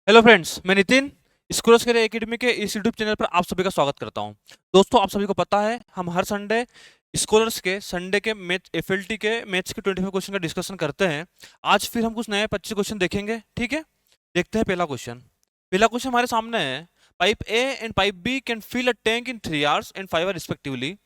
Hello friends, मैं Nitin schoolers career academy के इस यूट्यूब चैनल पर आप सभी का स्वागत करता हूं। दोस्तों, आप सभी को पता है हम हर स्कूलर्स के संडे के मैथ एफएलटी के मैथ्स के 25 क्वेश्चन का डिस्कशन करते हैं। आज फिर हम कुछ नए 25 क्वेश्चन देखेंगे। ठीक है, देखते हैं पहला क्वेश्चन हमारे सामने है। Pipe A and pipe B can fill a tank in 3 hours and 5 hours respectively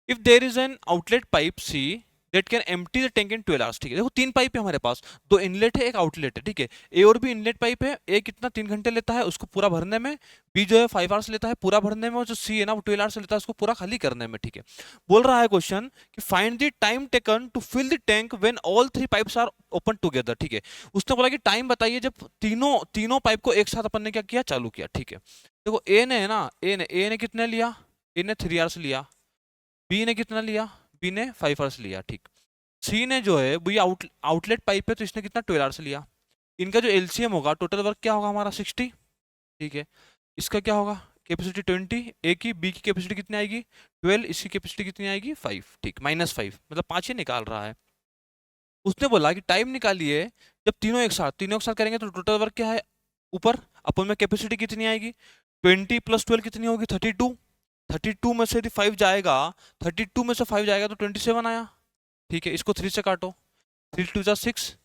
if there is an outlet pipe C that can empty the tank in 12 hours। ठीक है, देखो तीन पाइप है हमारे पास, दो इनलेट है एक आउटलेट है। ठीक है, ए और बी इनलेट पाइप है। ए कितना 3 घंटे लेता है उसको पूरा भरने में, बी जो है 5 hours लेता है पूरा भरने में, और जो सी है ना वो 12 hours लेता है उसको पूरा खाली करने में। ठीक है, बोल रहा है क्वेश्चन कि find the time taken to fill the tank when all three pipes are open together. ठीक है, उसने बोला कि टाइम बताइए जब तीनों तीनों पाइप को एक साथ अपन ने क्या किया, चालू किया। ठीक है, देखो ए ने है ना, ए ने कितने लिया, ए ने 3 hours लिया। बी ने कितना लिया, बी ने 5 hours लिया। ठीक, सी ने जो है वो आउटलेट पाइप है तो इसने कितना 12 hours लिया। इनका जो एलसीएम होगा, टोटल वर्क क्या होगा हमारा 60। ठीक है, इसका क्या होगा, कैपेसिटी 20, ए की बी की कैपेसिटी कितनी आएगी 12, इसकी कैपेसिटी कितनी आएगी 5। ठीक, -5 मतलब 5 ही निकाल रहा है। उसने बोला कि टाइम निकालिए जब तीनों एक साथ करेंगे तो टोटल वर्क क्या है ऊपर, अपन में कैपेसिटी कितनी आएगी 20 + 12 कितनी होगी 32। 32 में से यदि 5 जाएगा, 32 में से 5 जाएगा तो 27 आया। ठीक है, इसको 3 से काटो, 3 2 जा 6,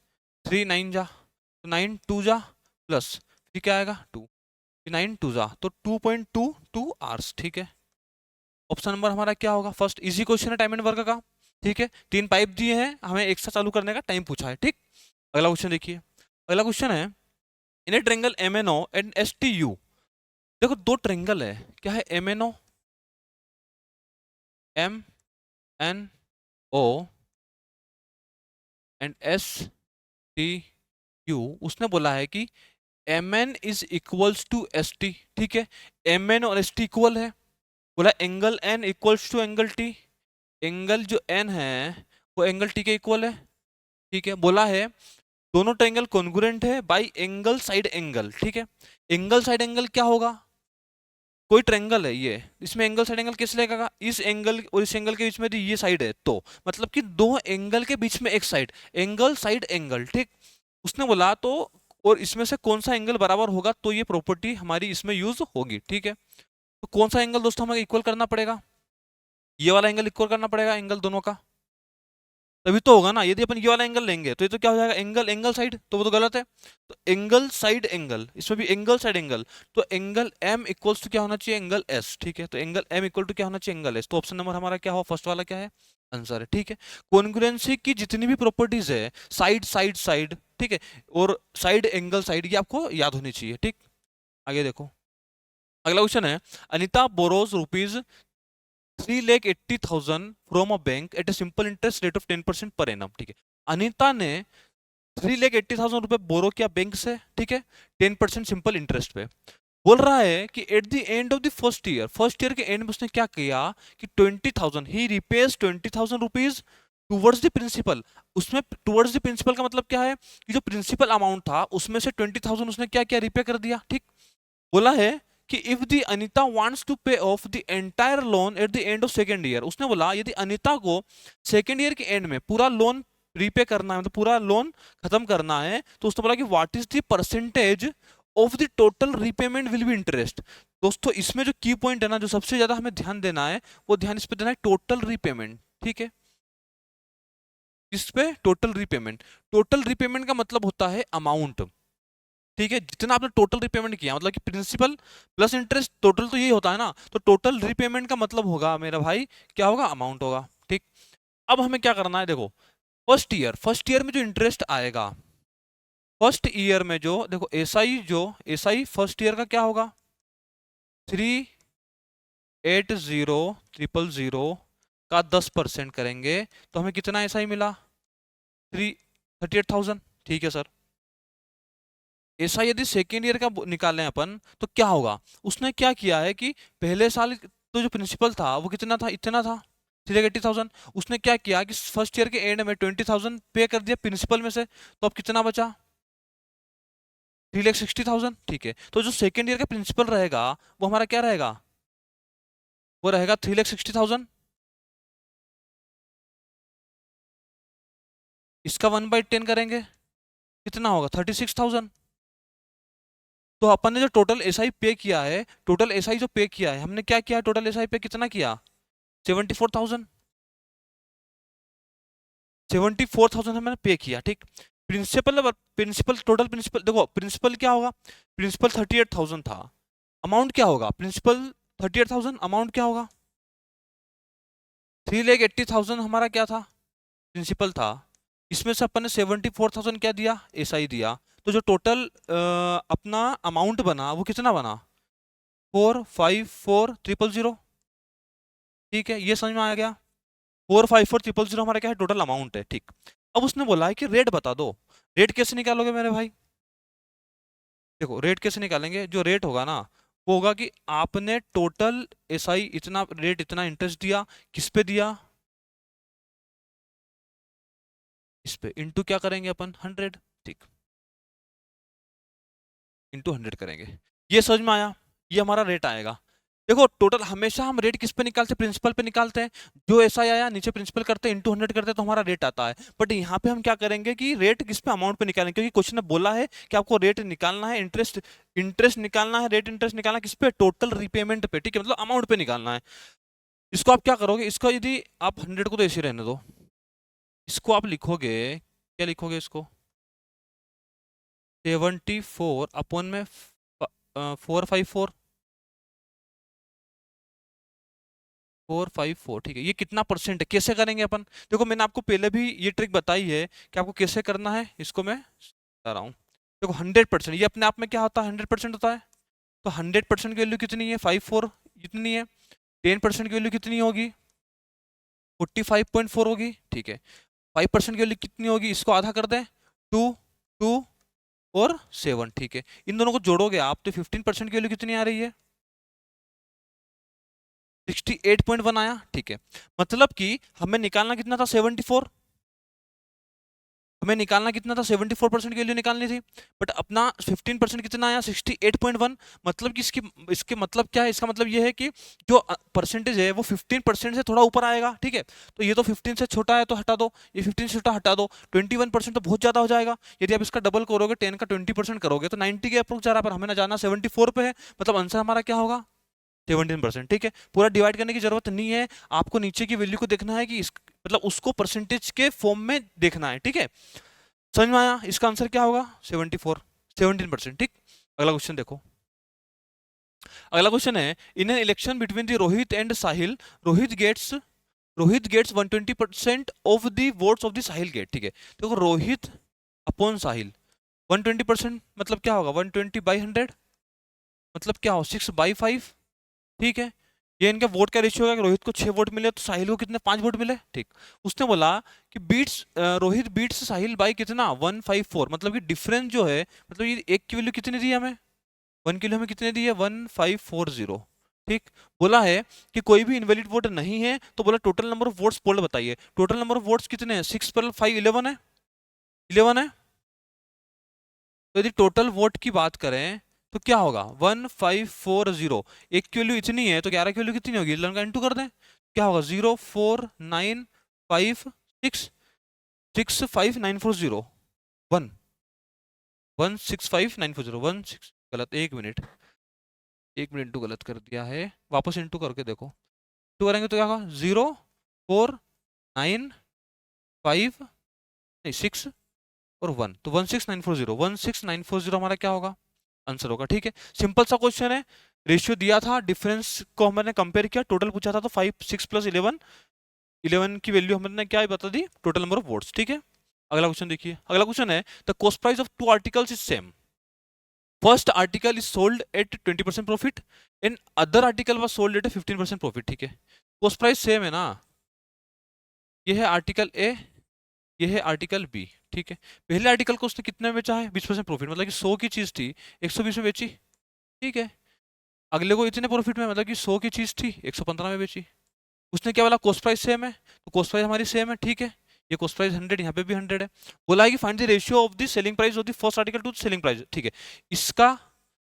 3 9 जा, तो 9 2 जा प्लस फिर क्या आएगा 2, 9 2 जा तो 2.22 आवर्स। ठीक है, ऑप्शन नंबर हमारा क्या होगा फर्स्ट। इजी क्वेश्चन है टाइम एंड वर्क का। ठीक है, तीन पाइप दिए हैं, हमें एक साथ चालू करने का टाइम पूछा है। ठीक, अगला क्वेश्चन देखिए। अगला क्वेश्चन है, in a triangle M N O and S T U. देखो दो ट्रेंगल है, क्या है M N O, M N O and S T U. उसने बोला है कि M N is equals to S T. ठीक है, एम एन और एस टी इक्वल है। बोला angle N equals to angle T, angle जो एन है वो एंगल टी के इक्वल है। ठीक है, बोला है दोनों ट्रायंगल कॉन्ग्रुएंट है बाय एंगल साइड एंगल। ठीक है, एंगल साइड एंगल क्या होगा, कोई ट्रायंगल है ये, इसमें एंगल साइड एंगल कैसे लगेगा, इस एंगल और इस एंगल के बीच में यदि ये साइड है तो मतलब कि दो एंगल के बीच में एक साइड, एंगल साइड एंगल। ठीक, उसने बोला तो और इसमें से कौन सा एंगल बराबर होगा तो ये प्रॉपर्टी हमारी इसमें यूज होगी। ठीक है, तो कौन सा एंगल दोस्तों हमें इक्वल करना पड़ेगा, ये वाला एंगल इक्वल करना पड़ेगा एंगल दोनों का, तभी तो होगा ना। यदि अपन ये वाला एंगल लेंगे तो ये तो क्या हो जाएगा एंगल एंगल साइड, तो वो तो गलत है। तो एंगल साइड एंगल, इसमें भी एंगल साइड एंगल, तो एंगल एम इक्वल्स टू क्या होना चाहिए एंगल एस। ठीक है, तो एंगल एम इक्वल टू क्या होना चाहिए एंगल एस। तो ऑप्शन नंबर हमारा क्या हो, फर्स्ट वाला क्या है आंसर है। ठीक है, कॉन्ग्रुएंसी की जितनी भी प्रॉपर्टीज है, साइड साइड साइड, ठीक है, और साइड एंगल साइड, ये आपको याद होनी चाहिए। ठीक, आगे देखो। अगला क्वेश्चन है, Anita borrows rupees 3,80,000 from a bank at a simple interest rate of 10% per annum. ठीक है, अनीता ने 3,80,000 रुपए बोरो किया बैंक से। ठीक है, 10% सिंपल इंटरेस्ट पे। बोल रहा है कि eight the end of the first year के एंड में उसने क्या किया कि 20,000 ही रिपेज 20,000 रुपीज टूवर्ड्स द प्रिंसिपल। उसमें टूवर्ड्स द प्रिंसिपल का मतलब क्या है कि जो प्रिंसिपल अमाउंट था उसमें से 20,000 उसने क्या किया, रिपे कर दिया। ठीक, बोला है कि if the Anita wants to pay off the entire loan at the end of second year. उसने बोला यदि अनिता को सेकेंड ईयर के एंड में पूरा लोन रीपे करना है, मतलब पूरा लोन खत्म करना है, तो उसने बोला कि what is the percentage of the total repayment will be interest. दोस्तों इसमें जो की पॉइंट है ना, जो सबसे ज्यादा हमें ध्यान देना है, वो ध्यान इस पे देना है टोटल रीपेमेंट। ठीक है, इस पे टोटल रीपेमेंट का मतलब होता है अमाउंट। ठीक है, जितना आपने टोटल रिपेमेंट किया, मतलब कि प्रिंसिपल प्लस इंटरेस्ट, टोटल तो यही होता है ना, तो टोटल रिपेमेंट का मतलब होगा मेरा भाई क्या होगा, अमाउंट होगा। ठीक, अब हमें क्या करना है, देखो फर्स्ट ईयर में जो इंटरेस्ट आएगा, फर्स्ट ईयर में जो देखो एसआई फर्स्ट ईयर का क्या होगा 380,000 का 10% करेंगे तो हमें कितना एसआई मिला 38,000। ठीक है सर, ऐसा यदि सेकेंड ईयर का निकालें अपन तो क्या होगा, उसने क्या किया है कि पहले साल तो जो प्रिंसिपल था वो कितना था, इतना था 380,000। उसने क्या किया कि फर्स्ट ईयर के एंड में 20,000 पे कर दिया प्रिंसिपल में से, तो अब कितना बचा 3,60,000। ठीक है, तो जो सेकेंड ईयर का प्रिंसिपल रहेगा वो हमारा क्या रहेगा, वो रहेगा 3,60,000। इसका 1/10 करेंगे कितना होगा 36,000। तो अपन ने जो टोटल एसआई पे किया है, टोटल एसआई जो पे किया है, हमने क्या किया, टोटल एसआई पे कितना किया, 74,000, 74,000 हमने पे किया, ठीक। प्रिंसिपल, प्रिंसिपल टोटल प्रिंसिपल देखो, प्रिंसिपल क्या होगा, प्रिंसिपल 38,000 था, अमाउंट क्या होगा, प्रिंसिपल 38,000, अमाउंट क्या होगा 3,80,000 हमारा क्या था, प्रिंसिपल था। इसमें से अपन ने 74,000 क्या दिया, एसआई दिया। तो जो टोटल अपना अमाउंट बना वो कितना बना, 454,000, ठीक है, ये समझ में आ गया। 454,000 हमारा क्या है, टोटल अमाउंट है, ठीक। अब उसने बोला है कि रेट बता दो। रेट कैसे निकालोगे मेरे भाई, देखो रेट कैसे निकालेंगे, जो रेट होगा ना वो होगा कि आपने टोटल एसआई इतना रेट, इतना इंटरेस्ट दिया, किस पे दिया, इस पे, इंटू क्या करेंगे अपन 100, ठीक, इंटू 100 करेंगे। ये समझ में आया, ये हमारा रेट आएगा। देखो टोटल हमेशा हम रेट किस पे निकालते हैं, प्रिंसिपल पे निकालते हैं। जो ऐसा आया नीचे प्रिंसिपल करते हैं, इंटू 100 करते हैं, तो हमारा रेट आता है। बट यहाँ पे हम क्या करेंगे कि रेट किस पे, अमाउंट पे निकालेंगे, क्योंकि क्वेश्चन ने बोला है कि आपको रेट निकालना है, इंटरेस्ट इंटरेस्ट निकालना है, रेट इंटरेस्ट निकालना है किस पे, टोटल रिपेमेंट पे, ठीक है, मतलब अमाउंट पे निकालना है। इसको आप क्या करोगे, इसको यदि आप 100 को तो ऐसे रहने दो, इसको आप लिखोगे, क्या लिखोगे इसको, 74 अपॉन में 454, 454, ठीक है। ये कितना परसेंट है, कैसे करेंगे अपन, देखो मैंने आपको पहले भी ये ट्रिक बताई है कि आपको कैसे करना है, इसको मैं बता रहा हूँ। देखो 100%, ये अपने आप में क्या होता है, 100% होता है। तो 100% की वैल्यू कितनी है, 54 इतनी है। 10% की वैल्यू कितनी होगी, 45.4 होगी, ठीक है। 5% की वैल्यू कितनी होगी, इसको आधा कर दें, 2, 2 और 7, ठीक है। इन दोनों को जोड़ोगे आप तो 15% की वैल्यू कितनी आ रही है, 68.1 आया, ठीक है। मतलब कि हमें निकालना कितना था, 74, हमें निकालना कितना था, 74% की वैल्यू निकालनी थी। बट अपना 15% कितना आया, 68.1। मतलब कि इसकी, इसके मतलब क्या है, इसका मतलब ये है कि जो परसेंटेज है वो 15% से थोड़ा ऊपर आएगा, ठीक है। तो ये तो 15 से छोटा है तो हटा दो, ये 15 से छोटा हटा दो, 21% तो बहुत ज्यादा हो जाएगा। यदि आप इसका डबल करोगे, 10 का 20% करोगे तो 90 के अप्रोच जा रहा है, पर हमें ना जाना 74 पे है, मतलब आंसर हमारा क्या होगा, 17%, ठीक है। पूरा डिवाइड करने की जरूरत नहीं है, आपको नीचे की वैल्यू को देखना है कि मतलब उसको परसेंटेज के फॉर्म में देखना है, ठीक है। समझ में आया, इसका आंसर क्या होगा, 74, 17%, ठीक। अगला क्वेश्चन देखो, अगला क्वेश्चन है, in an election between the Rohit and Sahil, Rohit gets Rohit gets 120% of the votes of the Sahil get, ठीक है। देखो रोहित अपॉन साहिल, 120% मतलब क्या होगा, 120/100, मतलब क्या हो, 6/5, ठीक है। ये इनका वोट का रेशियो होगा कि रोहित को 6 वोट मिले तो साहिल को कितने, 5 वोट मिले, ठीक। उसने बोला कि रोहित बीट्स साहिल बाई कितना, 154, मतलब कि डिफरेंस जो है, मतलब ये एक की वैल्यू कितनी दी है हमें, 1 की वैल्यू हमें कितनी दी है, 1540, ठीक। बोला है कि कोई भी इनवैलिड वोट नहीं है, तो बोला total number of votes polled बताइए। टोटल नंबर ऑफ वोट्स कितने हैं, 6 पर 5 11 है, 11 है। तो यदि टोटल वोट की बात करें तो क्या होगा, 1540, एक की वैल्यू इतनी है तो 11 की वैल्यू कितनी होगी, 11 का इंटू कर दें, क्या होगा, 04956659401, 165940, 16, गलत, 1 मिनट, 1 मिनट इंटू गलत कर दिया है, वापस इंटू करके देखो, इंटू करेंगे तो क्या होगा, 04956, नहीं 6 और 1, तो 16940, 16940 हमारा क्या होगा, आंसर होगा, ठीक है। सिंपल सा क्वेश्चन है, रेशियो दिया था, डिफरेंस को हमने कंपेयर किया, टोटल पूछा था, तो 5 6 प्लस 11, 11 की वैल्यू हमने क्या बता दी, टोटल नंबर ऑफ वोट्स, ठीक है। अगला क्वेश्चन देखिए, अगला क्वेश्चन है, the cost price of two articles is same, first article is sold at 20% profit and other article was sold at 15% profit, ठीक है। कॉस्ट प्राइस सेम है ना, ये है आर्टिकल ए, ये है आर्टिकल बी, ठीक है। पहले आर्टिकल को उसने कितने में बेचा है, 20% प्रॉफिट, मतलब कि 100 की चीज थी 120 में बेची, ठीक है। अगले को इतने प्रॉफिट में, मतलब कि 100 की चीज थी 115 में बेची। उसने क्या बोला, कॉस्ट प्राइस सेम है, तो कॉस्ट प्राइस हमारी सेम है, ठीक है। ये कॉस्ट प्राइस 100, यहाँ पे भी 100 है। बोला है कि find the ratio of the selling price of the first article to selling price, ठीक है। इसका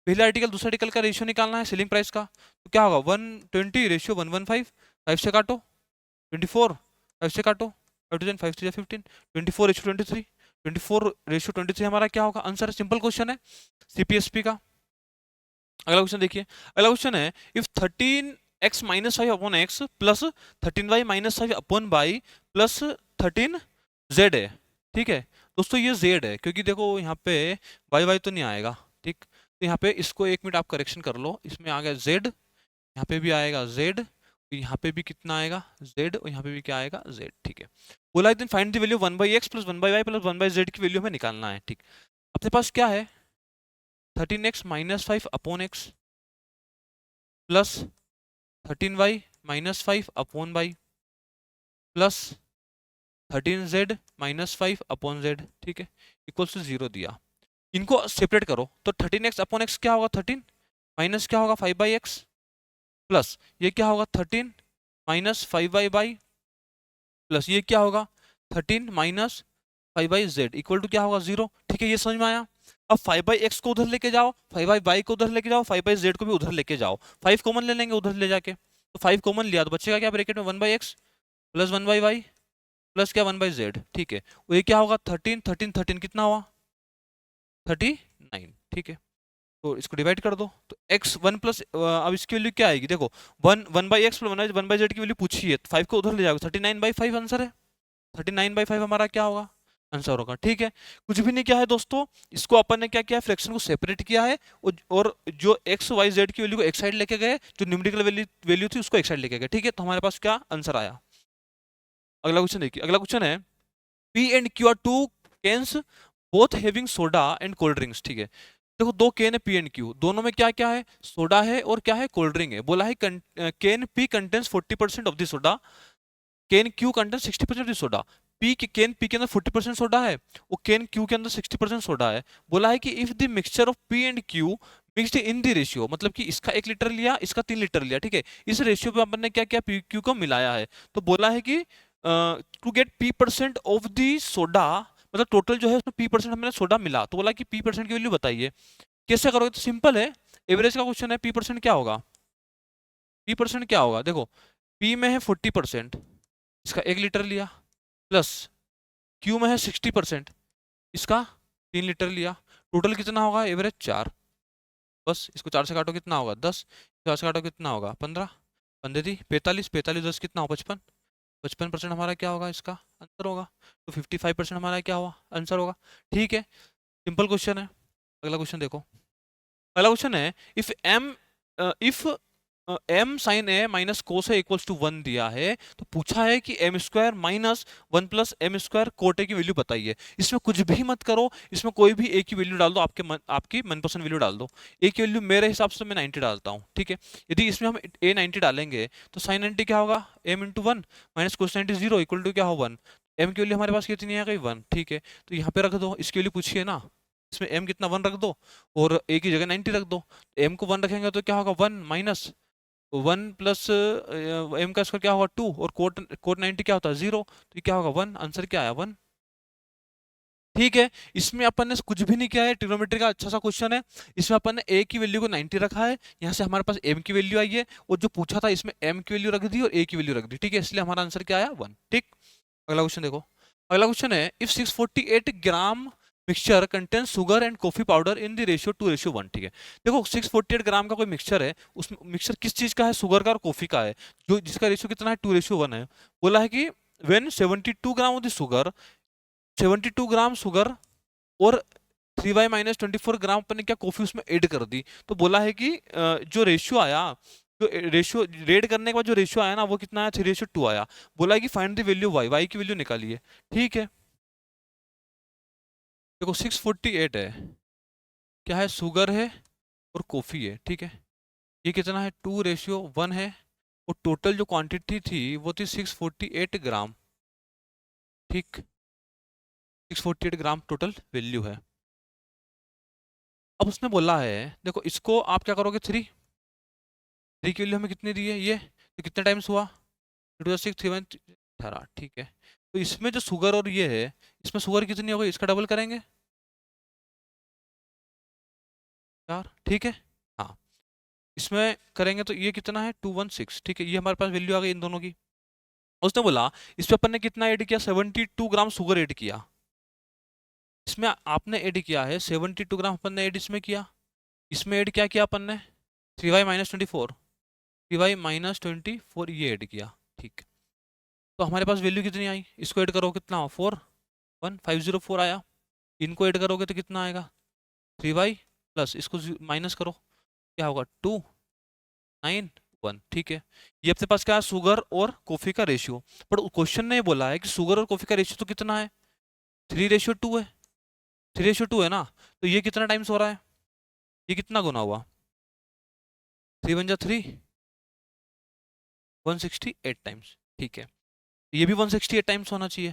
पहले आर्टिकल दूसरे आर्टिकल का रेशियो निकालना है सेलिंग प्राइस का, तो क्या होगा, 120 रेशियो 115, 5 से काटो, 24, 5 से काटो, 5 5 3 15, 24 रेशियो 23, 24 रेशियो 23 हमारा क्या होगा, आंसर है, सिंपल क्वेश्चन है सीपीएसपी का। अगला क्वेश्चन देखिए, अगला क्वेश्चन है if 13x minus five upon x plus 13y minus five upon by plus 13z है। ठीक है दोस्तों, ये z है क्योंकि देखो यहाँ पे y तो नहीं आएगा। ठीक, तो यहाँ पे इसको 1 मिनट आप करेक्शन कर लो, इसमें आ गया z, यहाँ पे भी आएगा z, यहाँ पे भी कितना आएगा z, और यहाँ पे भी क्या आएगा z। ठीक है, बोला then find the value 1/x plus 1/y plus 1/z की वैल्यू हमें निकालना है। ठीक, अपने पास क्या है 13x minus five upon x plus 13y minus five upon by plus 13z minus five upon Z. ठीक है, इक्वल्स टू 0 दिया। इनको सेपरेट करो तो 13x अपॉन एक्स क्या होगा 13 माइनस क्या होगा 5/x प्लस ये क्या होगा 13 माइनस 5y प्लस ये क्या होगा 13 माइनस 5/z इक्वल टू क्या होगा 0। ठीक है, ये समझ में आया। अब 5/x को उधर लेके जाओ, 5/y को उधर लेके जाओ, 5/z को भी उधर लेके जाओ, 5 कॉमन ले लेंगे उधर ले जाके, तो 5 कॉमन लिया तो बचेगा क्या ब्रैकेट में 1/x प्लस 1/y प्लस क्या 1/z। ठीक है, वो ये क्या होगा 13 13 13 कितना हुआ 39। ठीक है, तो इसको डिवाइड कर दो तो x 1 प्लस अब इसकी वैल्यू क्या आएगी देखो 1/x प्लस 1/z की वैल्यू पूछी है, 5 को उधर ले जाओगे 39/5 आंसर है, 39/5 हमारा क्या होगा आंसर होगा। ठीक है, कुछ भी नहीं किया है दोस्तों, इसको अपन ने क्या किया है फ्रैक्शन को सेपरेट किया है, और जो एक्स वाई जेड की वैल्यू को एक साइड लेके गए, जो न्यूमेरिकल वैल्यू थी उसको एक साइड लेके गए। ठीक है, तो हमारे पास क्या आंसर आया। अगला क्वेश्चन देखिए, अगला क्वेश्चन है P and Q are two cans both having soda and cold drinks. ठीक है, देखो दो केन है पी एंड क्यू, दोनों में क्या क्या है सोडा है और क्या है कोल्ड ड्रिंक है। बोला है can P contains 40% of the soda, can Q contains 60% of the soda. Can P के अंदर 40% सोडा है, वो केन क्यू के अंदर 60% सोडा है। बोला है कि if the mixture of P and Q mixed in the ratio, मतलब कि इसका 1 लीटर लिया इसका 3 लीटर लिया। ठीक है, इस रेशियो पे अपन ने क्या किया पी क्यू को मिलाया है, तो बोला है कि to get p% of the soda, मतलब टोटल जो है उसमें p% हमने सोडा मिला, तो बोला कि p% की वैल्यू बताइए। कैसे करोगे, तो सिंपल है, एवरेज का क्वेश्चन है, p% क्या होगा, p% क्या होगा देखो, p में है 40%, इसका 1 लीटर लिया, प्लस q में है 60%, इसका 3 लीटर लिया, टोटल कितना होगा एवरेज 4। बस इसको 4 से काटो कितना होगा 10, 4 से काटो कितना होगा 15, 15 दी 45, 45 10 कितना होगा 55, 55% हमारा क्या होगा इसका आंसर होगा, तो 55% हमारा क्या हुआ आंसर होगा। ठीक है, सिंपल क्वेश्चन है। अगला क्वेश्चन देखो, अगला क्वेश्चन है if M sine A minus cos A equals to 1 दिया है, तो पूछा है कि M square minus 1 plus M square cot A की वैल्यू बताइए। इसमें कुछ भी मत करो, इसमें कोई भी ए की वैल्यू डाल दो, आपकी मनपसंद वैल्यू डाल दो। ए की वैल्यू मेरे हिसाब से मैं 90 डालता हूँ। ठीक है, यदि इसमें हम ए 90 डालेंगे तो साइन 90 क्या होगा M into 1 minus cos 90 0 equal to क्या हो 1। एम की वैल्यू हमारे पास कितनी आ गई 1। ठीक है, तो यहाँ पे रख दो, इसकी वैल्यू पूछिए ना, इसमें m कितना 1 रख दो और a की जगह 90 रख दो, m को 1 रखेंगे तो क्या होगा 1 माइनस 1 प्लस m का स्क्वायर क्या होगा 2 और कोट 90 क्या होता है 0, तो ये क्या होगा 1, आंसर क्या आया 1। ठीक है, इसमें अपन ने कुछ भी नहीं किया है, ट्रिग्नोमेट्री का अच्छा सा क्वेश्चन है। इसमें अपन ने a की वैल्यू को 90 रखा है, यहाँ से हमारे पास m की वैल्यू आई है, और जो पूछा था इसमें m की वैल्यू रख दी और a की वैल्यू रख दी। ठीक है, इसलिए हमारा आंसर क्या आया 1। ठीक, अगला क्वेश्चन देखो, अगला क्वेश्चन है if 648 gram mixture contain sugar and coffee powder in the ratio 2:1। ठीक है, देखो 648 ग्राम का कोई मिक्सचर है, उस मिक्सचर किस चीज का है शुगर का और कॉफी का है, जो जिसका रेशियो कितना है 2:1 है। बोला है कि when 72 gram of the sugar, 72 gram sugar और 3y माइनस 24 ग्राम अपन ने क्या कॉफी उसमें ऐड कर दी, तो बोला है कि जो रेशियो आया, जो रेशियो रेड करने के बाद जो रेशियो आया ना वो कितना आया 3:2 आया। बोला है कि फाइंड द वैल्यू y की वैल्यू निकालिए। ठीक है, देखो 648 है, क्या है शुगर है और कॉफी है। ठीक है, ये कितना है 2:1 है, और टोटल जो क्वांटिटी थी वो थी 648 ग्राम। ठीक, 648 ग्राम टोटल वैल्यू है। अब उसने बोला है देखो इसको आप क्या करोगे 3 की वैल्यू हमें कितनी दी है ये, तो कितने टाइम्स हुआ 6 3 18। ठीक है, तो इसमें जो शुगर और ये है, इसमें शुगर कितनी हो गई इसका डबल करेंगे 4। ठीक है, हाँ इसमें करेंगे तो ये कितना है 216। ठीक है, ये हमारे पास वैल्यू आ गई इन दोनों की। उसने बोला इस पे अपन ने कितना ऐड किया 72 ग्राम शुगर ऐड किया, इसमें आपने ऐड किया है 72 ग्राम अपन ने ऐड इसमें किया, इसमें ऐड क्या किया अपन ने 3y-24, 3y-24 ये ऐड किया, ठीक। तो हमारे पास वैल्यू कितनी आई, इसको ऐड करो कितना, 41504 आया। इनको ऐड करोगे तो कितना आएगा, 3y प्लस इसको माइनस करो, क्या होगा 291, ठीक है। ये अपने पास क्या है, शुगर और कॉफी का रेशियो। पर क्वेश्चन ने बोला है कि शुगर और कॉफी का रेशियो तो कितना है, 3:2 है, 3:2 है ना। तो ये कितना टाइम्स हो रहा है, ये कितना गुना हुआ, 3 × 3 168 टाइम्स, ठीक है। ये भी 168 टाइम्स होना चाहिए।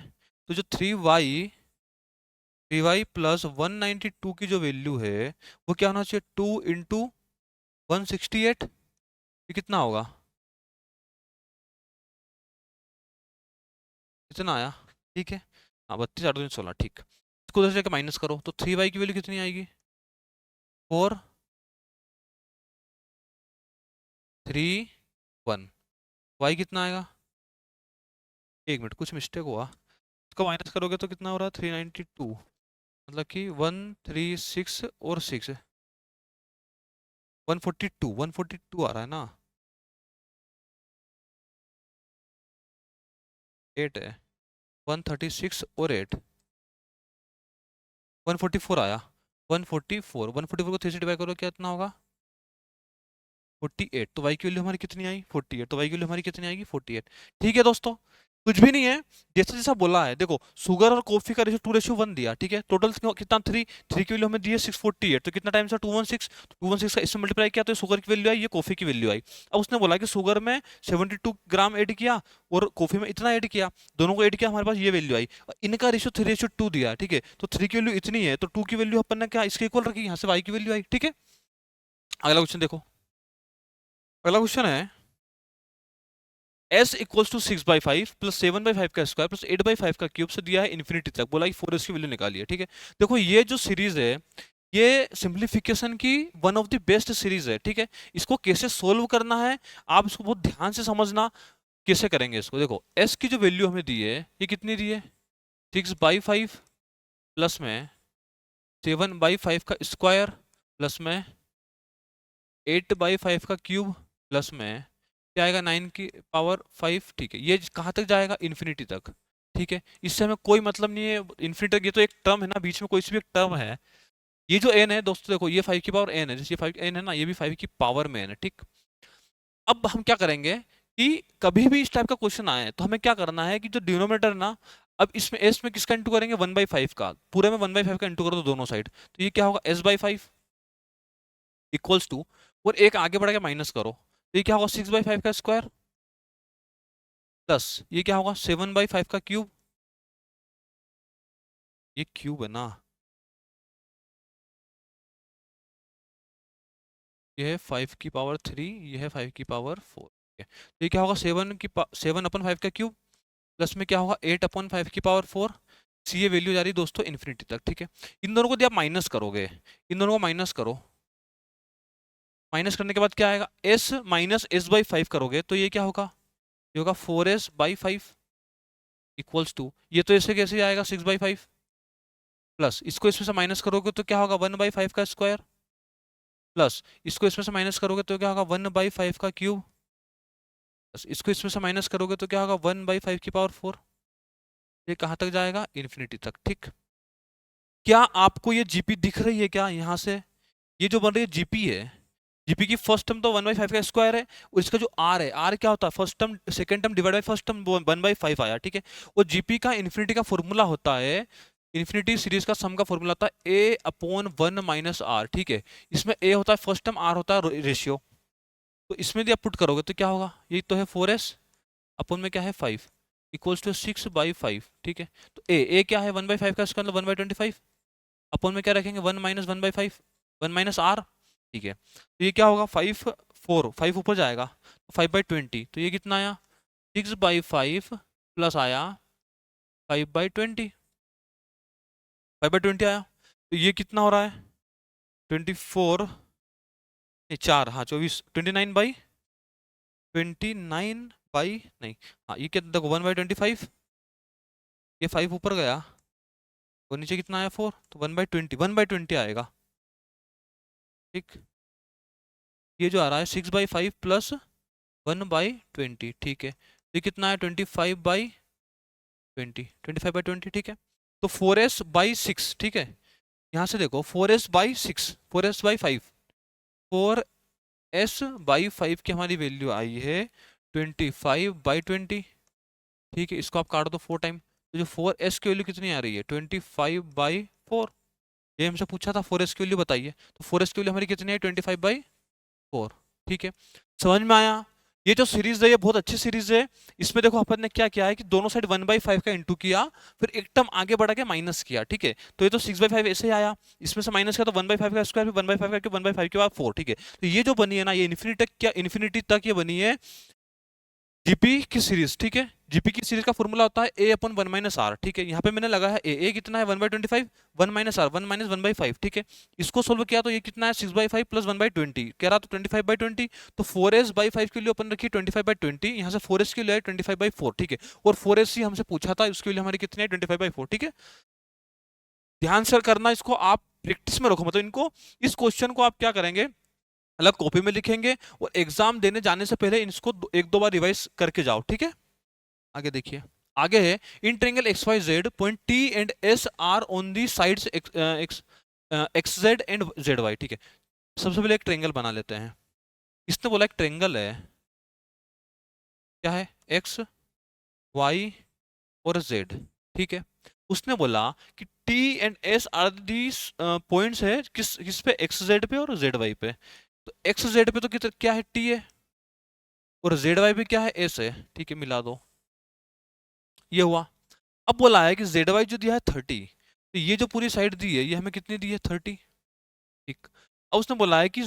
तो जो 3y प्लस 192 की जो वैल्यू है वो क्या होना चाहिए, 2 × 168, ये कितना होगा, कितना आया, ठीक है। हाँ 32 8 16, ठीक। इसको उधर से लेकर माइनस करो तो 3y की वैल्यू कितनी आएगी, 431। y कितना आएगा, एक मिनट कुछ मिस्टेक हुआ, इसको माइनस करोगे तो कितना हो रहा है, 392, मतलब कि 136 और 6, 142 आ रहा है ना, 8 है, 136 और 8, 144 आया, 144 को 3 से डिवाइड करो क्या इतना होगा, 48। तो वाई की वैल्यू हमारी कितनी आई, 48। तो वाई की वैल्यू हमारी कितनी आएगी, 48, ठीक है दोस्तों। कुछ भी नहीं है, जैसा जैसा बोला है, देखो शुगर और कॉफी का रेशियो 2:1 दिया, ठीक है। टोटल कितना, 3 की वैल्यू हमें दी है 648, तो कितना टाइम्स है 216, 216 का इसमें मल्टीप्लाई किया तो शुगर की वैल्यू आई, ये कॉफी की वैल्यू आई। अब उसने बोला कि शुगर में 72 ग्राम ऐड किया और कॉफी में इतना ऐड किया, दोनों को ऐड किया, हमारे पास ये वैल्यू आई। इनका रेशियो 3:2 दिया, ठीक है। तो 3 की वैल्यू इतनी है तो 2 की वैल्यू अपन ने क्या इसके इक्वल रखी, यहाँ से वाई की वैल्यू आई, ठीक है। अगला क्वेश्चन देखो, अगला क्वेश्चन है s इक्वल्स टू 6/5 प्लस 7/5 का स्क्वायर प्लस 8/5 का क्यूब से दिया है इन्फिनिटी तक, बोला कि 4s की वैल्यू निकालिए, ठीक है। देखो ये जो सीरीज है ये सिंप्लीफिकेशन की one of the best series है, ठीक है। इसको कैसे सोल्व करना है आप इसको बहुत ध्यान से समझना, कैसे करेंगे इसको। देखो s की जो वैल्यू हमें दी है ये कितनी दी है, 6/5 प्लस में 7/5 का स्क्वायर प्लस में 8/5 का क्यूब प्लस में क्या आएगा 9 की पावर 5, ठीक है। ये कहाँ तक जाएगा, इन्फिनिटी तक, ठीक है। इससे हमें कोई मतलब नहीं है इन्फिनिटी तक, ये तो एक टर्म है ना, बीच में कोई सी भी एक टर्म है। ये जो n है दोस्तों, देखो ये 5 की पावर n है, जैसे ये 5 n है ना, ये भी 5 की पावर में n है, ठीक। अब हम क्या करेंगे कि कभी भी इस टाइप का क्वेश्चन आए तो हमें क्या करना है कि जो डिनोमिनेटर ना, अब इसमें s में किसका इंटू करेंगे, 1/5 का, पूरे में 1/5 का इंटू करो तो दोनों साइड, तो ये क्या होगा s/5 इक्वल्स टू, और एक आगे बढ़ के माइनस करो तो ये क्या होगा 6/5 का स्क्वायर प्लस ये क्या होगा 7/5 का क्यूब, ये क्यूब है ना, ये है 5 की पावर 3, ये है 5 की पावर 4, तो ये क्या होगा 7/5 का क्यूब प्लस में क्या होगा 8/5 की पावर 4। सी ये वैल्यू जा रही है दोस्तों इन्फिनिटी तक, ठीक है। इन दोनों को जब माइनस करोगे, इन दोनों को माइनस करो, माइनस करने के बाद क्या आएगा, s माइनस s/5 करोगे तो ये क्या होगा, ये होगा 4s/5 इक्वल्स टू, ये तो ऐसे कैसे आएगा 6/5 प्लस इसको इसमें से माइनस करोगे तो क्या होगा 1/5 का स्क्वायर प्लस इसको इसमें से माइनस करोगे तो क्या होगा 1/5 का क्यूब प्लस इसको इसमें से माइनस करोगे तो क्या होगा 1/5 की पावर 4। ये कहाँ तक जाएगा, इन्फिनिटी तक, ठीक। क्या आपको ये जीपी दिख रही है क्या यहाँ से, ये जो बन रही है जीपी है, जीपी की फर्स्ट टर्म तो 1/5 का स्क्वायर है, और इसका जो आर है, आर क्या होता है, first term second term divide by first term 1/5 आया, ठीक है। और जीपी का इन्फिनिटी का फॉर्मूला होता है, इन्फिनिटी सीरीज का सम का फॉर्मूला होता है a/1 - r, ठीक है। इसमें a होता है फर्स्ट टर्म, r होता है रेशियो, तो इसमें यदि आप पुट करोगे तो क्या होगा, ये तो है 4s अपॉन में क्या है 5 इक्वल्स टू 6/5, ठीक है। तो a क्या है 1/5 का स्क्वायर, मतलब 1/25 अपॉन में क्या रखेंगे 1 - 1/5, 1 - r, ठीक है। तो ये क्या होगा 5 ऊपर जाएगा तो 5/20, तो ये कितना आया 6/5 प्लस आया 5/20, 5/20 आया। तो ये कितना हो रहा है 24, 4, हाँ 24, 29 बाई नहीं, हाँ ये क्या देखो 1/25, ये 5 ऊपर गया और नीचे कितना आया 4, तो 1/20 आएगा, ठीक। ये जो आ रहा है 6/5 प्लस 1/20, ठीक है। तो ये कितना है 25/20, ठीक है। तो 4s/6, ठीक है। यहाँ से देखो 4s/6, 4s/5, 4s/5 की हमारी वैल्यू आई है 25/20, ठीक है। इसको आप काट दो 4 टाइम, तो जो 4s की वैल्यू कितनी आ रही है 25/4। ये हमसे पूछा था 4s की वैल्यू बताइए, तो 4s की वैल्यू हमारी कितनी है 25/4, ठीक है। समझ में आया? ये जो सीरीज है ये बहुत अच्छी सीरीज है। इसमें देखो अपन ने क्या किया है कि दोनों साइड 1/5 का इंटू किया, फिर एक टर्म आगे बढ़ा के माइनस किया, ठीक है। तो ये तो 6/5 ऐसे ही आया, इसमें से माइनस किया तो 1/5 का स्क्वायर, फिर 1/5 करके 1/5 के बाद 4, ठीक है। तो ये जो बनी है ना, ये इन्फिनिटी तक ये बनी है जीपी की सीरीज, ठीक है। जीपी की सीरीज का फॉर्मूला होता है a/1 - r, ठीक है। यहाँ पे मैंने लगा है a कितना है 1/25, 1 - r, 1 - 1/5, ठीक है। इसको सोल्व किया तो ये कितना है 6/5 प्लस 1/20, कह रहा तो 25/20। तो 4s/5 के लिए अपन रखिए 25/20, यहाँ से 4s के लिए 25/4, ठीक है। और 4s ही हमसे पूछा था, उसके लिए हमारी कितनी है 25/4, ठीक है। ध्यान से करना इसको, आप प्रैक्टिस में रखो, मतलब इनको, इस क्वेश्चन को आप क्या करेंगे, अलग कॉपी में लिखेंगे और एग्जाम देने जाने से पहले इसको एक दो बार रिवाइज करके जाओ, ठीक है। आगे देखिए, आगे है in triangle X Y Z point T and S are on the sides X Z and Z Y, ठीक है। सबसे पहले एक ट्रायंगल बना लेते हैं। इसने बोला एक ट्रायंगल है, क्या है, एक्स वाई और जेड, ठीक है। उसने बोला कि T and S are the points है किस किस पे, एक्स जेड पे और जेड वाई पे। तो एक्स जेड पे तो क्या है, टी है, और जेड वाई पे क्या है, एस है, ठीक है। मिला दो, ये हुआ। अब बोला है कि जेड वाई जो दिया है 30, तो ये जो पूरी साइड दी है ये हमें कितनी दी है 30, ठीक। अब उसने बोला है कि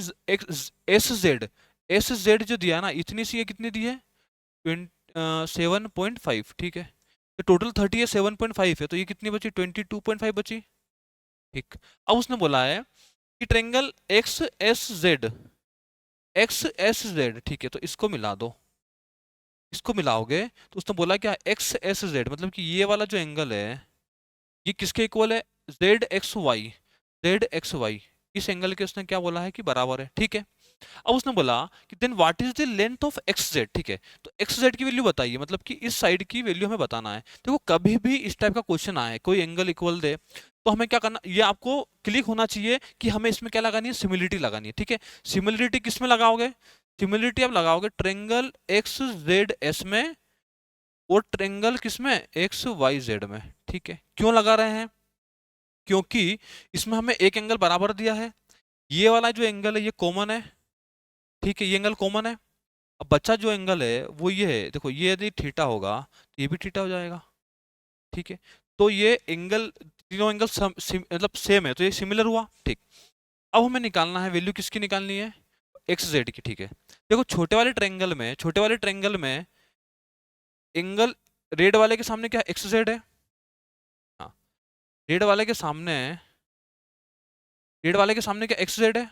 एस जेड जो दिया है ना, इतनी सी ये कितनी दी है 7.5, ठीक है। तो टोटल 30 है, 7.5 है, तो ये कितनी बची 22.5 बची, ठीक। अब उसने बोला है कि ट्रायंगल एक्स एस जेड, ठीक है। तो इसको मिला दो, इसको मिलाओगे तो उसने बोला क्या, एक्स एस जेड, मतलब कि ये वाला जो एंगल है ये किसके इक्वल है, जेड एक्स वाई, इस एंगल के उसने क्या बोला है कि बराबर है, ठीक है। अब उसने बोला कि then what is the length of X Z, ठीक है। तो एक्स जेड की वैल्यू बताइए, मतलब कि इस साइड की वैल्यू हमें बताना है। देखो कभी भी इस टाइप का क्वेश्चन आए, कोई एंगल इक्वल दे, तो हमें क्या करना, ये आपको क्लिक होना चाहिए कि हमें इसमें क्या लगानी है, सिमिलरिटी लगानी है, ठीक है। सिमिलरिटी किस में लगाओगे, सिमिलरिटी आप लगाओगे ट्रायंगल एक्स जेड एस में और ट्रायंगल किस में, एक्स वाई जेड में, ठीक है। क्यों लगा रहे हैं, क्योंकि इसमें हमें एक एंगल बराबर दिया है, ये वाला जो एंगल है ये कॉमन है, ठीक है, ये एंगल कॉमन है। अब बच्चा जो एंगल है वो ये है, देखो ये यदि थीटा होगा तो ये भी थीटा हो जाएगा, ठीक है। तो ये एंगल, तीनों एंगल मतलब सेम है, तो ये सिमिलर हुआ, ठीक। अब हमें निकालना है वैल्यू, किसकी निकालनी है, एक्स जेड की, ठीक है। देखो छोटे वाले ट्रायंगल में एंगल, रेड वाले के सामने क्या एक्स जेड है, हाँ, रेड वाले के सामने, रेड वाले के सामने क्या एक्स जेड है,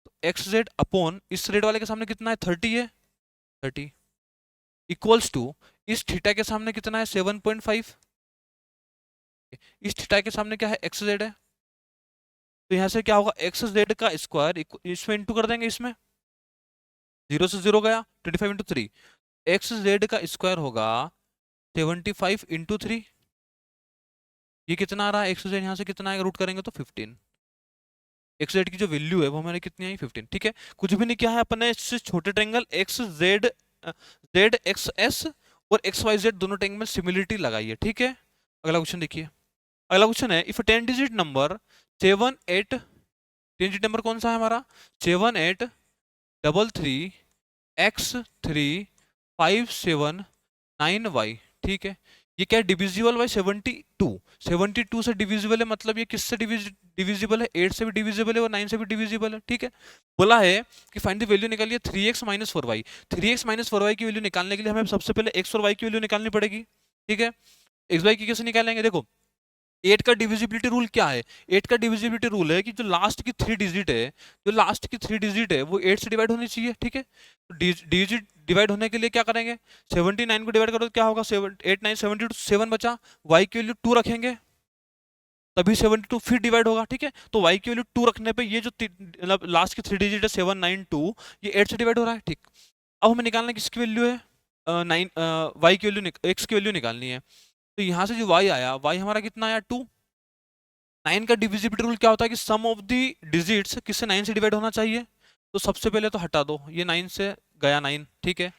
तो एक्स जेड अपॉन इस रेड वाले के सामने कितना है 30 है, 30 इक्वल्स टू इस थीटा के सामने कितना है 7.5, इस थीटा के सामने क्या है एक्स जेड है। तो यहाँ से क्या होगा, एक्स जेड का स्क्वायर इसमें इंटू कर देंगे, इसमें 0 से 0 गया, 25 × 3, एक्स जेड का स्क्वायर होगा 75 × 3, ये कितना आ रहा है एक्स जेड, यहाँ से कितना आएगा, रूट करेंगे तो 15। एक्स जेड की जो वैल्यू है वो हमारी कितनी आई 15, ठीक है। कुछ भी नहीं किया है अपन ने, इससे छोटे triangle x Z, Z x S और एक्स वाई जेड दोनों ट्रायंगल में सिमिलरिटी लगाई है, ठीक है। अगला क्वेश्चन देखिए, अगला क्वेश्चन है if 10 digit number 7 8, 10 digit number कौन सा है हमारा, 7 8 3 3 X 3 5 7 9 Y, ठीक है। ये क्या है, डिविजिबल बाई 72, 72 से डिविजिबल है, मतलब ये किससे डिविजिबल है, 8 से भी डिविजिबल है और 9 से भी डिविजिबल है, ठीक है। बोला है कि फाइंड द वैल्यू निकालिए 3x - 4y, 3x - 4y की वैल्यू निकालने के लिए हमें सबसे पहले x और y की वैल्यू निकालनी पड़ेगी, ठीक है। एक्स वाई की कैसे निकालेंगे, देखो 8 का डिविजिबिलिटी रूल क्या है, 8 का डिविजिबिलिटी रूल है कि जो लास्ट की 3 डिजिट है, जो लास्ट की 3 डिजिट है वो 8 से डिवाइड होनी चाहिए, ठीक है। तो डिजिट डिवाइड होने के लिए क्या करेंगे, 79 को डिवाइड करो तो क्या होगा, 7 8 9 72, 7 बचा, y की वैल्यू 2 रखेंगे, तभी 72 फिर डिवाइड होगा, ठीक है। तो y की वैल्यू 2 रखने पे ये जो मतलब लास्ट की 3 डिजिट है 792, ये 8 से डिवाइड हो रहा है, ठीक। अब हमें निकालना है किसकी वैल्यू है, 9, y की वैल्यू, x की वैल्यू निकालनी है। तो यहाँ से जो y आया, y हमारा कितना आया 2। 9 का डिविजिबिलिटी रूल क्या होता है कि सम ऑफ द डिजिट्स किससे 9 से डिवाइड होना चाहिए। तो सबसे पहले तो हटा दो, ये 9 से गया 9, ठीक है।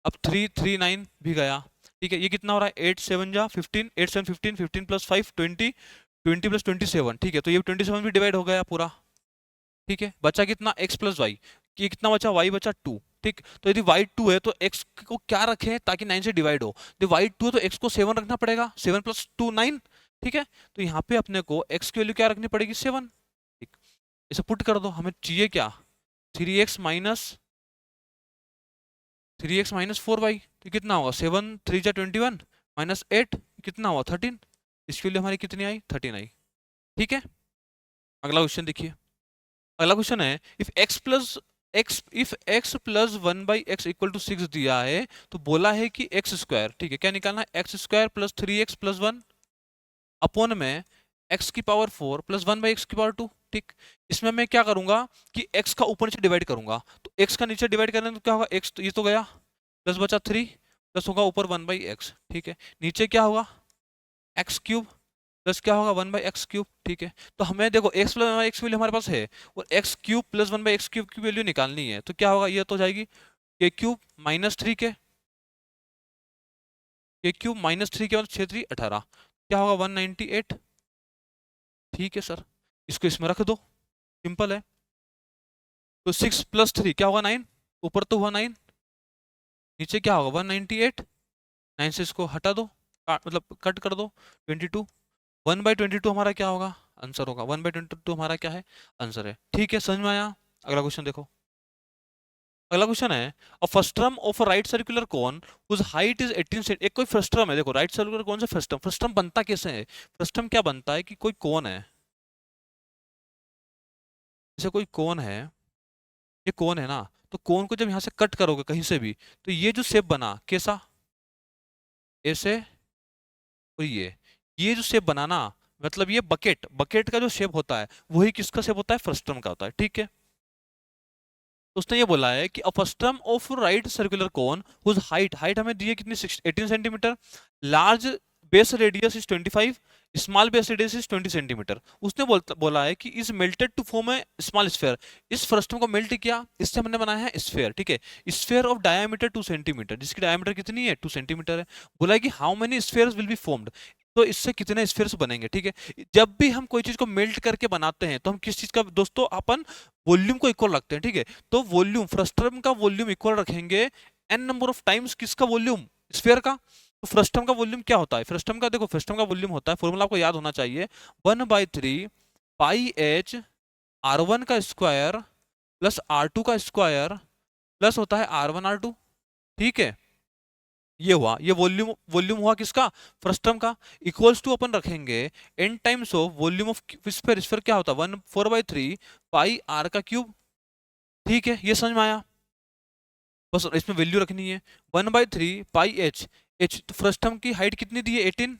अब 3 3 9 भी गया, ठीक है। ये कितना हो रहा है 8 7 जा 15, 8 7 15, 15 प्लस 5 20, 20 प्लस 27, ठीक है। तो ये 27 भी डिवाइड हो गया पूरा, ठीक है। बचा कितना x प्लस वाई, ये कितना बचा y बचा 2, ठीक। तो यदि y 2 है तो x को क्या रखें ताकि 9 से डिवाइड हो। यदि y 2 है तो x को 7 रखना पड़ेगा, 7 प्लस 2 9, ठीक है। तो यहाँ पे अपने को x की वैल्यू क्या रखनी पड़ेगी 7, ठीक। इसे पुट कर दो, हमें चाहिए क्या 3x माइनस 4y, तो कितना होगा 7 3 जा 21 माइनस 8 कितना हुआ 13। इसकी वैल्यू हमारी कितनी आई 13 आई, ठीक है। अगला क्वेश्चन देखिए। अगला क्वेश्चन है इफ x प्लस 1/x = 6 दिया है, तो बोला है कि एक्स स्क्वायर, ठीक है, क्या निकालना है x square plus 3x plus 1 upon में x की पावर 4 प्लस 1/x की पावर 2, ठीक। इसमें मैं क्या करूंगा कि x का ऊपर नीचे डिवाइड करूंगा, तो x का नीचे डिवाइड करने तो क्या होगा x तो ये तो गया, प्लस बचा 3 प्लस होगा ऊपर 1/x, ठीक है। नीचे क्या होगा एक्स क्यूब प्लस क्या होगा 1/x क्यूब, ठीक है। तो हमें देखो x प्लस 1/x वैल्यू हमारे पास है, और x cube plus 1/x cube की वैल्यू निकालनी है। तो क्या होगा, ये तो हो जाएगी के क्यूब माइनस 3 के क्यूब माइनस 3 के बाद 6 3 18, क्या होगा 198, ठीक है सर। इसको इसमें रख दो, सिंपल है। तो 6 प्लस 3 क्या होगा 9, ऊपर तो हुआ 9, नीचे क्या होगा 198, 9 से इसको हटा दो, मतलब कट कर दो 22, 1/22 हमारा क्या होगा आंसर होगा, 1/22 हमारा क्या है आंसर है, ठीक है। समझ में आया। अगला क्वेश्चन देखो। अगला क्वेश्चन है a frustum of a right circular cone whose height is 18 cent. एक कोई फ्रस्टम है, देखो राइट सर्कुलर कोन से फ्रस्टम, फ्रस्टम बनता कैसे है, फ्रस्टम क्या बनता है कि कोई कोन है, जैसे कोई कोन है, ये कोन है ना, तो कोन को जब यहां से कट करोगे कहीं से भी, तो ये जो शेप बना कैसा, ऐसे, और ये जो शेप बना ना, मतलब ये बकेट, बकेट का जो शेप होता है वही किसका शेप होता है फ्रस्टम का होता है, ठीक है। तो उसने ये बोला है कि a frustum of right circular cone whose height, height हमें दी है कितनी 18 centimetre, large base radius is 25, small base radius is 20 centimetre. उसने बोला है कि is melted to form a small sphere, इस फ्रस्टम को मेल्ट किया, इससे हमने बनाया है स्फीयर, ठीक है। स्फीयर ऑफ डायमीटर 2 सेंटीमीटर, जिसकी डायमीटर कितनी है 2 सेंटीमीटर है। बोला है कि how many spheres will be formed, तो इससे कितने स्फीयर्स बनेंगे, ठीक है। जब भी हम कोई चीज को मेल्ट करके बनाते हैं तो हम किस चीज का दोस्तों अपन वॉल्यूम को इक्वल रखते हैं, ठीक है। तो वॉल्यूम फ्रस्टम का वॉल्यूम इक्वल रखेंगे एन नंबर ऑफ टाइम्स किसका वॉल्यूम स्फीयर का। तो फ्रस्टम का वॉल्यूम क्या होता है, फ्रस्टम का देखो, फ्रस्टम का वॉल्यूम होता है, फॉर्मूला आपको याद होना चाहिए 1/3 पाई एच R1 का स्क्वायर प्लस R2 का स्क्वायर प्लस होता है R1 R2, ठीक है। ये हुआ, ये वॉल्यूम, वॉल्यूम हुआ किसका फ्रस्टम का, इक्वल्स टू अपन रखेंगे N times of volume of sphere, sphere क्या होता है 1/4 पाई R का क्यूब, ठीक है। ये समझ में आया, बस इसमें वैल्यू रखनी है 1/3 पाई एच तो फ्रस्टम की हाइट कितनी दी है 18,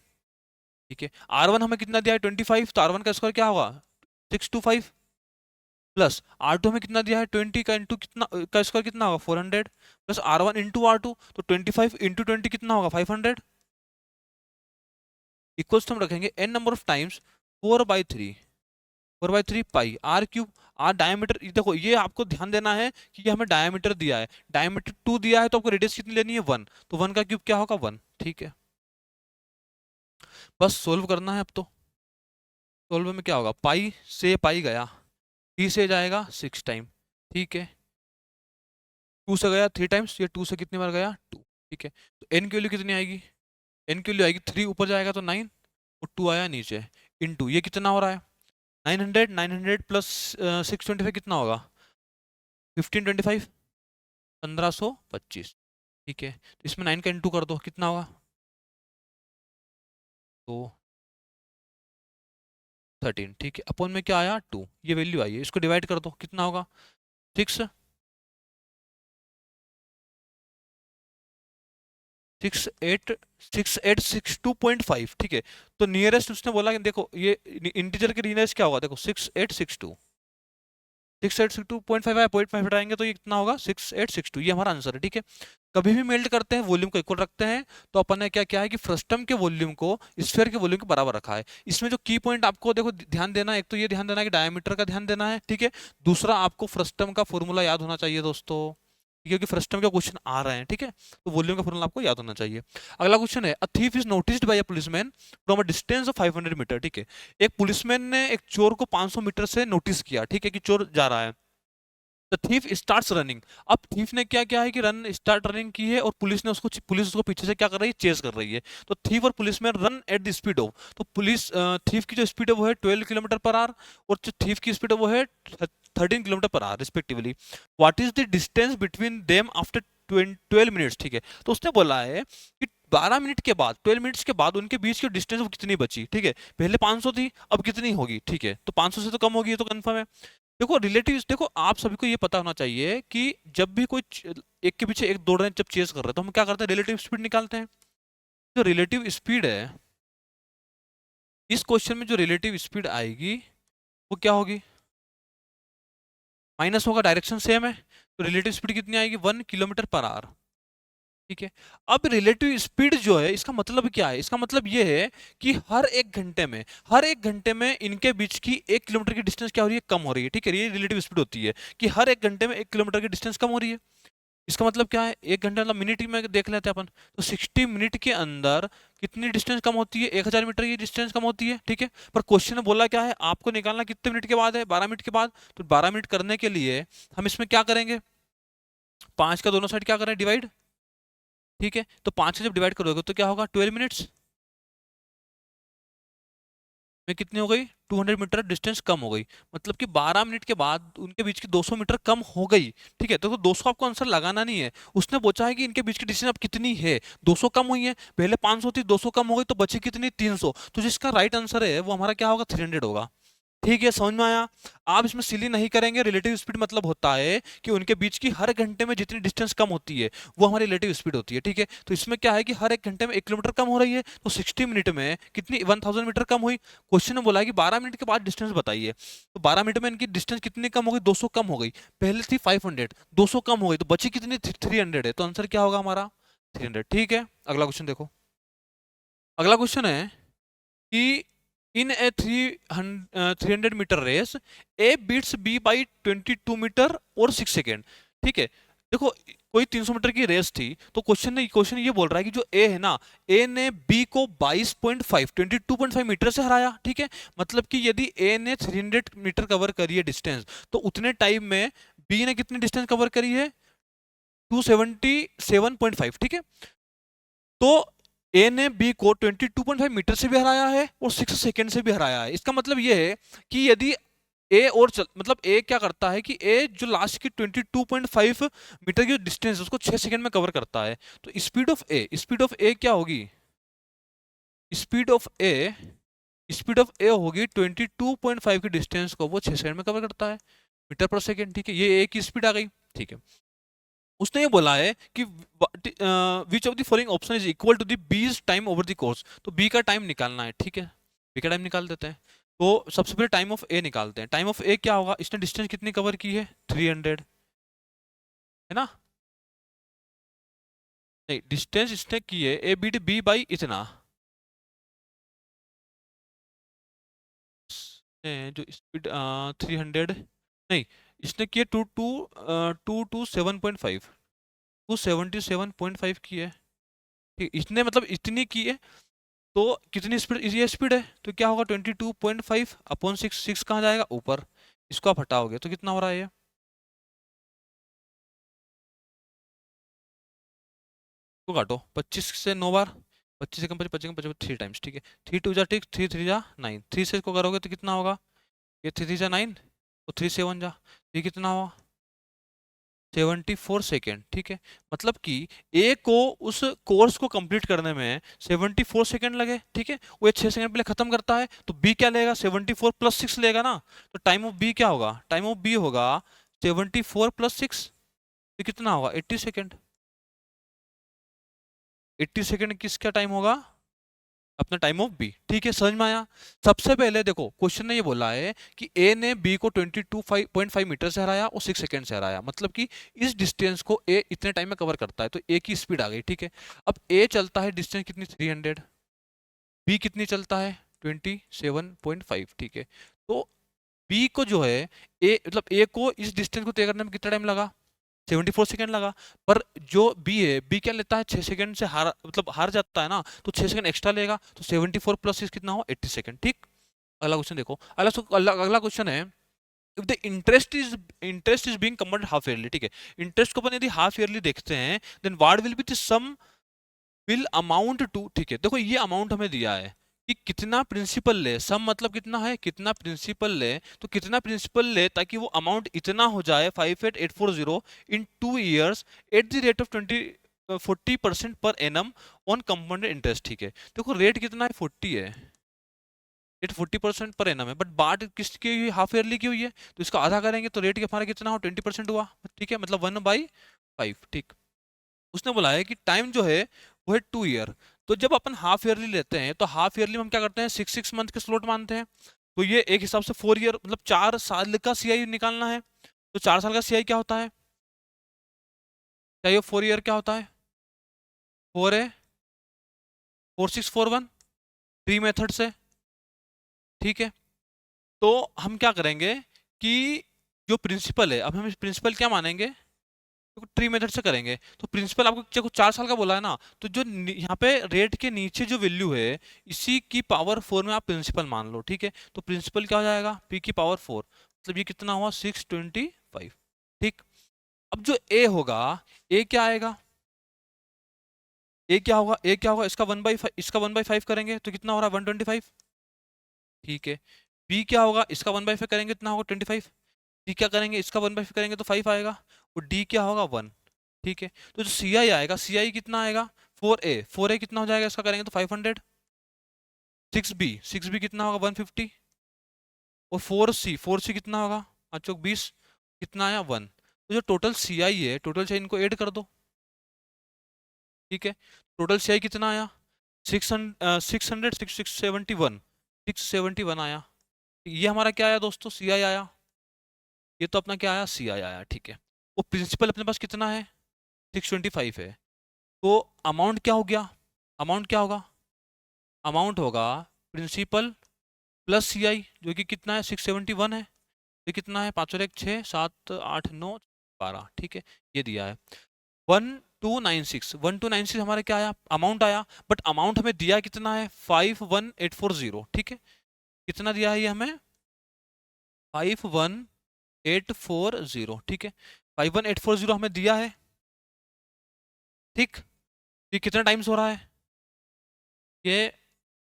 ठीक है। R1 हमें कितना दिया है 25, तो R1 का स्क्वायर क्या होगा 625, प्लस R2 हमें कितना दिया है 20 का इंटू कितना का स्क्वायर कितना होगा 400, प्लस R1 इंटू R2, तो 25 इंटू 20 कितना होगा 500, इक्वल्स हम रखेंगे n number of times 4/3 pi r cube, r diameter, देखो ये आपको ध्यान देना है कि ये हमें डायमीटर दिया है, डायमीटर 2 दिया है, तो आपको रेडियस कितनी लेनी है 1, तो 1 का क्यूब क्या होगा 1, ठीक है। बस सोल्व करना है अब तो। सोल्व में क्या होगा, पाई से पाई गया, टी से जाएगा 6 टाइम, ठीक है। 2 से गया 3 टाइम्स, ये 2 से कितनी बार गया 2, ठीक है। तो एन की वैल्यू कितनी आएगी, एन की वैल्यू आएगी 3 ऊपर जाएगा तो 9, और 2 आया नीचे, इनटू ये कितना हो रहा है 900 प्लस 625 कितना होगा 1525, 1525, ठीक है। तो इसमें 9 का इंटू कर दो कितना होगा, तो 13, ठीक है। अपॉन में क्या आया 2, ये वैल्यू आई है, इसको डिवाइड कर दो कितना होगा 6, 6862.5, ठीक है। तो नियरेस्ट उसने बोला कि देखो ये इंटीजर के नियरेस्ट क्या होगा, देखो 6862, 6862.5 है, 0.5 हटाएंगे तो ये कितना होगा 6862, ये हमारा आंसर है, ठीक है। कभी भी मेल्ट करते हैं वॉल्यूम को इक्वल रखते हैं, तो अपन ने क्या किया है कि फ्रस्टम के वॉल्यूम को स्फीयर के वॉल्यूम के बराबर रखा है। इसमें जो की पॉइंट आपको देखो ध्यान देना है, एक तो ये ध्यान देना है कि डायमीटर का ध्यान देना है, ठीक है। दूसरा आपको फ्रस्टम का फॉर्मूला याद होना चाहिए दोस्तों, क्योंकि फ्रस्टम का क्वेश्चन आ रहे हैं, ठीक है। तो वॉल्यूम का फॉर्मूला आपको याद होना चाहिए। अगला क्वेश्चन है, a thief is noticed by a policeman from a distance of 500 metre, ठीक है। एक पुलिसमैन ने एक चोर को 500 मीटर से नोटिस किया, ठीक है, कि चोर जा रहा है। The thief starts running. अब थीफ ने क्या किया है कि रन स्टार्ट रनिंग की है, और पुलिस उसको पीछे से क्या कर रही है, चेस कर रही है। तो थीफ और पुलिस में run at the speed of, तो पुलिस थीफ की जो स्पीड है वो है 12 किलोमीटर पर आवर, और जो थीफ की स्पीड है वो है 13 kilometre per hour respectively. What is the distance between them after 12 minutes, ठीक है। तो उसने बोला है कि 12 मिनट के बाद, 12 मिनट्स के बाद उनके बीच की डिस्टेंस वो कितनी बची, ठीक है। पहले 500 थी, अब कितनी होगी, ठीक है। तो 500 से तो कम होगी, ये तो कंफर्म है। देखो रिलेटिव, देखो आप सभी को ये पता होना चाहिए कि जब भी कोई एक के पीछे एक दौड़ रहे हैं, जब चेस कर रहे हैं, तो हम क्या करते हैं, रिलेटिव स्पीड निकालते हैं। जो रिलेटिव स्पीड है, इस क्वेश्चन में जो रिलेटिव स्पीड आएगी वो क्या होगी, माइनस होगा, डायरेक्शन सेम है। तो रिलेटिव स्पीड कितनी आएगी, 1 किलोमीटर पर आवर, ठीक है। अब रिलेटिव स्पीड जो है, इसका मतलब क्या है, इसका मतलब ये है कि हर एक घंटे में इनके बीच की 1 किलोमीटर की डिस्टेंस क्या हो रही है, कम हो रही है, ठीक है। ये रिलेटिव स्पीड होती है कि हर एक घंटे में 1 किलोमीटर की डिस्टेंस कम हो रही है। इसका मतलब क्या है, 1 घंटा मतलब मिनट में देख लेते हैं अपन, तो 60 मिनट के अंदर कितनी डिस्टेंस कम होती है, 1000 मीटर की डिस्टेंस कम होती है, ठीक है। पर क्वेश्चन में बोला क्या है, आपको निकालना कितने मिनट के बाद है, 12 मिनट के बाद। तो 12 मिनट करने के लिए हम इसमें क्या करेंगे, 5 का दोनों साइड क्या करें, डिवाइड, ठीक है। तो 5 से जब डिवाइड करोगे तो क्या होगा, 12 मिनट्स में कितनी हो गई, 200 मीटर डिस्टेंस कम हो गई। मतलब कि 12 मिनट के बाद उनके बीच की 200 मीटर कम हो गई, ठीक है। तो 200 आपको आंसर लगाना नहीं है, उसने पूछा है कि इनके बीच की डिस्टेंस अब कितनी है, 200 कम हुई है, पहले 500 थी, 200 कम हो गई, तो बची कितनी, 300। तो जिसका राइट आंसर है वो हमारा क्या होगा, 300 होगा, ठीक है। समझ में आया। आप इसमें सिली नहीं करेंगे, रिलेटिव स्पीड मतलब होता है कि उनके बीच की हर घंटे में जितनी डिस्टेंस कम होती है वो हमारी रिलेटिव स्पीड होती है, ठीक है। तो इसमें क्या है कि हर एक घंटे में 1 किलोमीटर कम हो रही है, तो 60 मिनट में कितनी, 1000 मीटर कम हुई। क्वेश्चन में बोला है कि 12 मिनट के बाद डिस्टेंस बताइए, तो 12 मिनट में इनकी डिस्टेंस कितनी कम हो गई, 200 कम हो गई। पहले थी 500, 200 कम हो गई, तो बची कितनी, 300 है। तो आंसर क्या होगा हमारा, 300, ठीक है। अगला क्वेश्चन देखो। अगला क्वेश्चन है कि in a 300 metre race A beats B by 22 metre और 6 सेकेंड, ठीक है। देखो कोई 300 मीटर की रेस थी, तो क्वेश्चन ये बोल रहा है कि जो ए है ना, ए ने बी को 22.5 मीटर से हराया, ठीक है। मतलब कि यदि ए ने 300 मीटर कवर करी है डिस्टेंस, तो उतने टाइम में बी ने कितनी डिस्टेंस कवर करी है, 277.5, ठीक है। तो ए ने बी को 22.5 मीटर से भी हराया है और 6 सेकेंड से भी हराया है। इसका मतलब ये है कि यदि मतलब ए क्या करता है कि ए जो लास्ट की 22.5 मीटर की डिस्टेंस है उसको 6 सेकेंड में कवर करता है। तो स्पीड ऑफ ए क्या होगी, speed of A speed of A होगी 22.5 की डिस्टेंस को वो 6 सेकेंड में कवर करता है, मीटर पर सेकेंड, ठीक है। ये ए की स्पीड आ गई, ठीक है। उसने ये बोला है कि which of the following option is equal to the B's time over the course. तो बी का टाइम निकालना है, ठीक है। बी का टाइम निकाल देते हैं। तो सबसे पहले टाइम ऑफ ए निकालते हैं। टाइम ऑफ ए क्या होगा, इसने डिस्टेंस कितनी कवर की है, 300, है ना। नहीं, डिस्टेंस इसने की है ए बीट बी बाई इतना, जो स्पीड 300, नहीं, इसने की है 277.5 की है, ठीक, इसने मतलब इतनी की है। तो कितनी स्पीड, ये स्पीड है, तो क्या होगा 22.5 अपॉन 6, 6 कहाँ जाएगा ऊपर, इसको आप हटाओगे तो कितना हो रहा है ये, को काटो, 25 से 9 बार, 25 से कम 25 कम 25 3 टाइम्स, ठीक है। 3 2 जा, ठीक, 3 3 जा 9, 3 से इसको करोगे तो कितना होगा, ये 3 3 जा 9, और 3 से 1 जा, ये कितना हुआ, 74 सेकेंड, ठीक है। मतलब कि ए को उस कोर्स को कंप्लीट करने में 74 सेकेंड लगे, ठीक है। वो 6 सेकेंड पहले खत्म करता है, तो बी क्या लेगा, 74 + 6 लेगा ना। तो टाइम ऑफ बी क्या होगा, टाइम ऑफ बी होगा 74 + 6, तो कितना होगा, 80 सेकेंड। 80 सेकेंड किसका टाइम होगा? अपना टाइम ऑफ बी। ठीक है, समझ में आया? सबसे पहले देखो क्वेश्चन ने ये बोला है कि ए ने बी को 22.5 मीटर से हराया और 6 सेकेंड से हराया, मतलब कि इस डिस्टेंस को ए इतने टाइम में कवर करता है, तो ए की स्पीड आ गई। ठीक है, अब ए चलता है डिस्टेंस कितनी, 300, बी कितनी चलता है 27.5। ठीक है, तो बी को जो है ए मतलब ए को इस डिस्टेंस को तय करने में कितना टाइम लगा, 74 सेकंड लगा। पर जो बी है, बी क्या लेता है, 6 सेकंड से हार मतलब हार जाता है ना, तो 6 सेकंड एक्स्ट्रा लेगा, तो 74 प्लस 6 कितना हो, 80 सेकंड। ठीक, अगला क्वेश्चन देखो। अगला क्वेश्चन है, if the interest is being compounded half yearly. ठीक है, इंटरेस्ट को अपन यदि हाफ ईयरली देखते हैं, then what will be the sum will amount to. ठीक है, देखो ये अमाउंट हमें दिया है कि कितना प्रिंसिपल ले, सम मतलब कितना है, कितना प्रिंसिपल ले, तो कितना प्रिंसिपल ले ताकि वो अमाउंट इतना हो जाए 58840 इन 2 years at the rate of 40% per annum on compounded interest. ठीक है, देखो रेट कितना है, 40 है, रेट 40% पर एनम है, बट बात किसकी हुई, हाफ ईयरली की हुई है, तो इसका आधा करेंगे तो रेट हमारा कितना हो, 20% हुआ। ठीक है, मतलब 1/5। ठीक, उसने बोला है कि टाइम जो है वो है 2 ईयर। तो जब अपन हाफ ईयरली लेते हैं तो हाफ ईयरली में हम क्या करते हैं, 6 मंथ के स्लॉट मानते हैं, तो ये एक हिसाब से 4 ईयर मतलब 4 साल का सीआई निकालना है। तो 4 साल का सीआई क्या होता है, चाहिए 4 ईयर क्या होता है, 4 है 4641 ट्री मेथड से। ठीक है, तो हम क्या करेंगे कि जो प्रिंसिपल है, अब हम प्रिंसिपल क्या मानेंगे, तो ट्री मेथड से करेंगे। तो प्रिंसिपल आपको देखो 4 साल का बोला है ना, तो जो यहाँ पे रेट के नीचे जो वैल्यू है, इसी की पावर 4 में आप प्रिंसिपल मान लो। ठीक है, तो प्रिंसिपल क्या हो जाएगा, पी की पावर 4, मतलब ये कितना हुआ, 625। ठीक, अब जो ए होगा, ए क्या आएगा, ए क्या होगा, ए क्या होगा, इसका 1/5, इसका 1/5 करेंगे तो कितना हो रहा है, 125। ठीक है, बी क्या होगा, इसका 1/5 करेंगे कितना होगा, 25। डी क्या करेंगे, इसका 1/5 करेंगे तो 5 आएगा, और डी क्या होगा, 1। ठीक है, तो जो सी आई आएगा, सी आई कितना आएगा, 4 ए कितना हो जाएगा, इसका करेंगे तो 500। 6 बी कितना होगा, 150। और 4 सी कितना होगा, अचोक 20, कितना आया, 1। तो जो टोटल सी आई है, टोटल सी आई इनको ऐड कर दो। ठीक है, टोटल सी आई कितना आया, 671 आया। ये हमारा क्या आया दोस्तों, सी आई आया, ये तो अपना क्या आया, सी आई आया। ठीक है, वो प्रिंसिपल अपने पास कितना है, 625 है, तो अमाउंट क्या हो गया, अमाउंट क्या होगा, अमाउंट होगा प्रिंसिपल प्लस सी आई, जो कि कितना है, 671 है, ये कितना है, 5 और 1 6 7 8 9 12। ठीक है, ये दिया है 1296 हमारे क्या आया, अमाउंट आया, बट अमाउंट हमें दिया कितना है, 51840। ठीक है, कितना दिया है ये हमें, 51840। ठीक है, 51840 हमें दिया है। ठीक, ये कितना टाइम्स हो रहा है, ये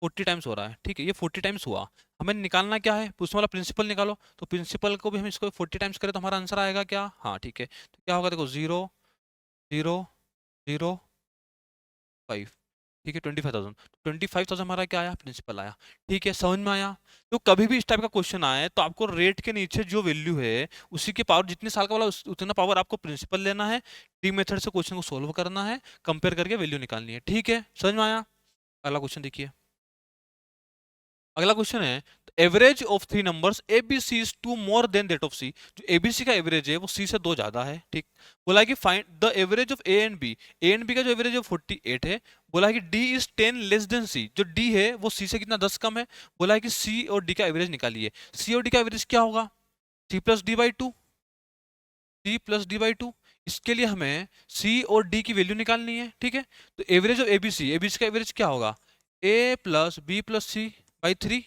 40 टाइम्स हो रहा है। ठीक है, ये 40 टाइम्स हुआ, हमें निकालना क्या है, उसमें वाला प्रिंसिपल निकालो, तो प्रिंसिपल को भी हम इसको 40 टाइम्स करें तो हमारा आंसर आएगा क्या, हाँ ठीक है, तो क्या होगा देखो, 0 0 0 5। ठीक है, 25,000, 25,000 हमारा क्या आया, प्रिंसिपल आया। ठीक है, समझ में आया? तो कभी भी इस टाइप का क्वेश्चन आए तो आपको रेट के नीचे जो वैल्यू है, उसी के पावर, जितने साल का वाला उतना पावर आपको प्रिंसिपल लेना है, टी मेथड से क्वेश्चन को सोल्व करना है, कंपेयर करके वैल्यू निकालनी है। ठीक है, समझ में आया? अगला क्वेश्चन देखिए। अगला क्वेश्चन है, average of 3 numbers A B C is 2 more than that of C. जो एबीसी का एवरेज है वो सी से 2 ज्यादा है। ठीक, बोला है कि find the average of A and B, A and B का जो एवरेज है 48 है। बोला है कि D is 10 less than C, जो डी है वो सी से कितना 10 कम है। बोला है कि सी और डी का एवरेज निकालिए। सी और डी का एवरेज क्या होगा, C plus D by two, C plus D by two. इसके लिए हमें सी और डी की वैल्यू निकालनी है। ठीक है, तो एवरेज ऑफ एबीसी, एबीसी का एवरेज क्या होगा, A plus B plus C by 3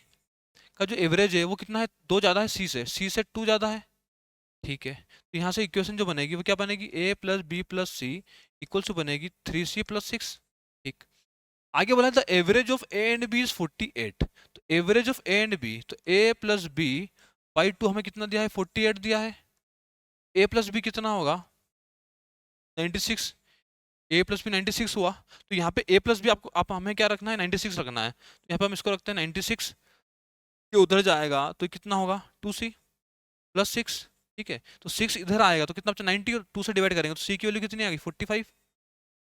का जो एवरेज है वो कितना है, 2 ज्यादा है सी से 2 ज्यादा है। ठीक है, तो यहाँ से इक्वेशन जो बनेगी वो क्या बनेगी, A plus B plus C equal to बनेगी 3c+6। ठीक, आगे बोला था average of A and B is 48, तो average of A and B, तो ए प्लस बी बाई 2 हमें कितना दिया है, 48 दिया है। ए प्लस बी कितना होगा, 96, ए प्लस बी 96 हुआ। तो यहाँ पे ए प्लस बी आपको हमें क्या रखना है, 96 रखना है, तो यहाँ पे हम इसको रखते हैं 96, ये उधर जाएगा तो कितना होगा, 2c+6। ठीक है, तो 6 इधर आएगा तो कितना बचा, 90, और 2 से डिवाइड करेंगे तो सी की वैल्यू कितनी आ गई, 45।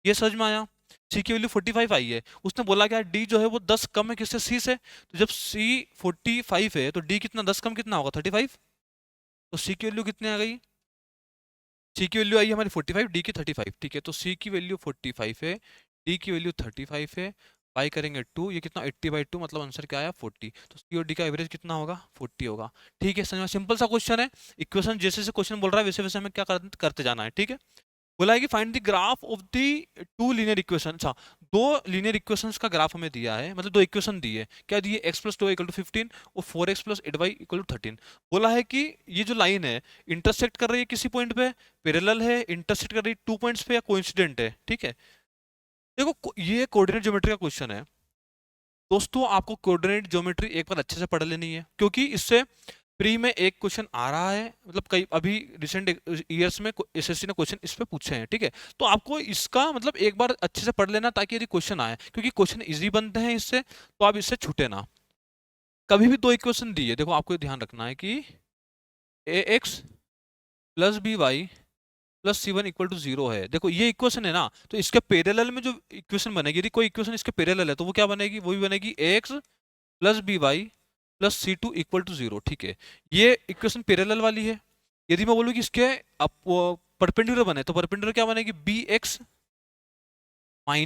ये समझ में आया? सी की वैल्यू 45 आई है, उसने बोला क्या डी जो है वो 10 कम है किससे, सी से। तो जब सी 45 है तो डी कितना 10 कम कितना होगा 35। तो सी की वैल्यू कितनी आ गई, सी की वैल्यू आई है हमारी 45, डी की 35, ठीक है। तो सी की वैल्यू 45 है, डी की वैल्यू 35 है, बाई करेंगे 2, ये कितना 80/2, मतलब आंसर क्या आया 40। तो सी और डी का एवरेज कितना होगा 40 होगा। ठीक है, समझ में, सिंपल सा क्वेश्चन है। इक्वेशन जैसे जैसे क्वेश्चन बोल रहा है वैसे वैसे हमें क्या करते जाना है, ठीक है। बोला है कि find the graph of the two linear equation. अच्छा, दो लीनियर इक्वेशंस का ग्राफ हमें दिया है, मतलब दो इक्वेशन दी है, क्या दी है, x + 2y = 15 और 4x + 8y = 13। बोला है कि ये जो लाइन है इंटरसेक्ट कर रही है किसी पॉइंट पे, पैरेलल है, इंटरसेक्ट कर रही है 2 पॉइंट्स पे, या कोइंसिडेंट है, ठीक है। देखो ये कोऑर्डिनेट ज्योमेट्री का क्वेश्चन है दोस्तों, आपको कोऑर्डिनेट ज्योमेट्री एक बार अच्छे से पढ़ लेनी है, क्योंकि इससे प्री में एक क्वेश्चन आ रहा है, मतलब कई अभी रिसेंट ईयर्स में एसएससी ने क्वेश्चन इस पे पूछे हैं, ठीक है। तो आपको इसका मतलब एक बार अच्छे से पढ़ लेना ताकि यदि क्वेश्चन आए, क्योंकि क्वेश्चन इजी बनते हैं इससे, तो आप इससे छूटे ना। कभी भी दो इक्वेशन दी है, देखो आपको ये ध्यान रखना है कि ax + by + c1 = 0 है। देखो ये इक्वेशन है ना, तो इसके पैरेलल में जो इक्वेशन बनेगी, यदि कोई इक्वेशन इसके पैरेलल है तो वो क्या बनेगी, वो भी बनेगी ax + by + c2 = 0, ठीक है। ये इक्वेशन पैरेलल वाली है। यदि मैं बोलूँ कि इसके परपेंडिकुलर बने, तो परपेंडिकुलर क्या बनेगी, bx - ay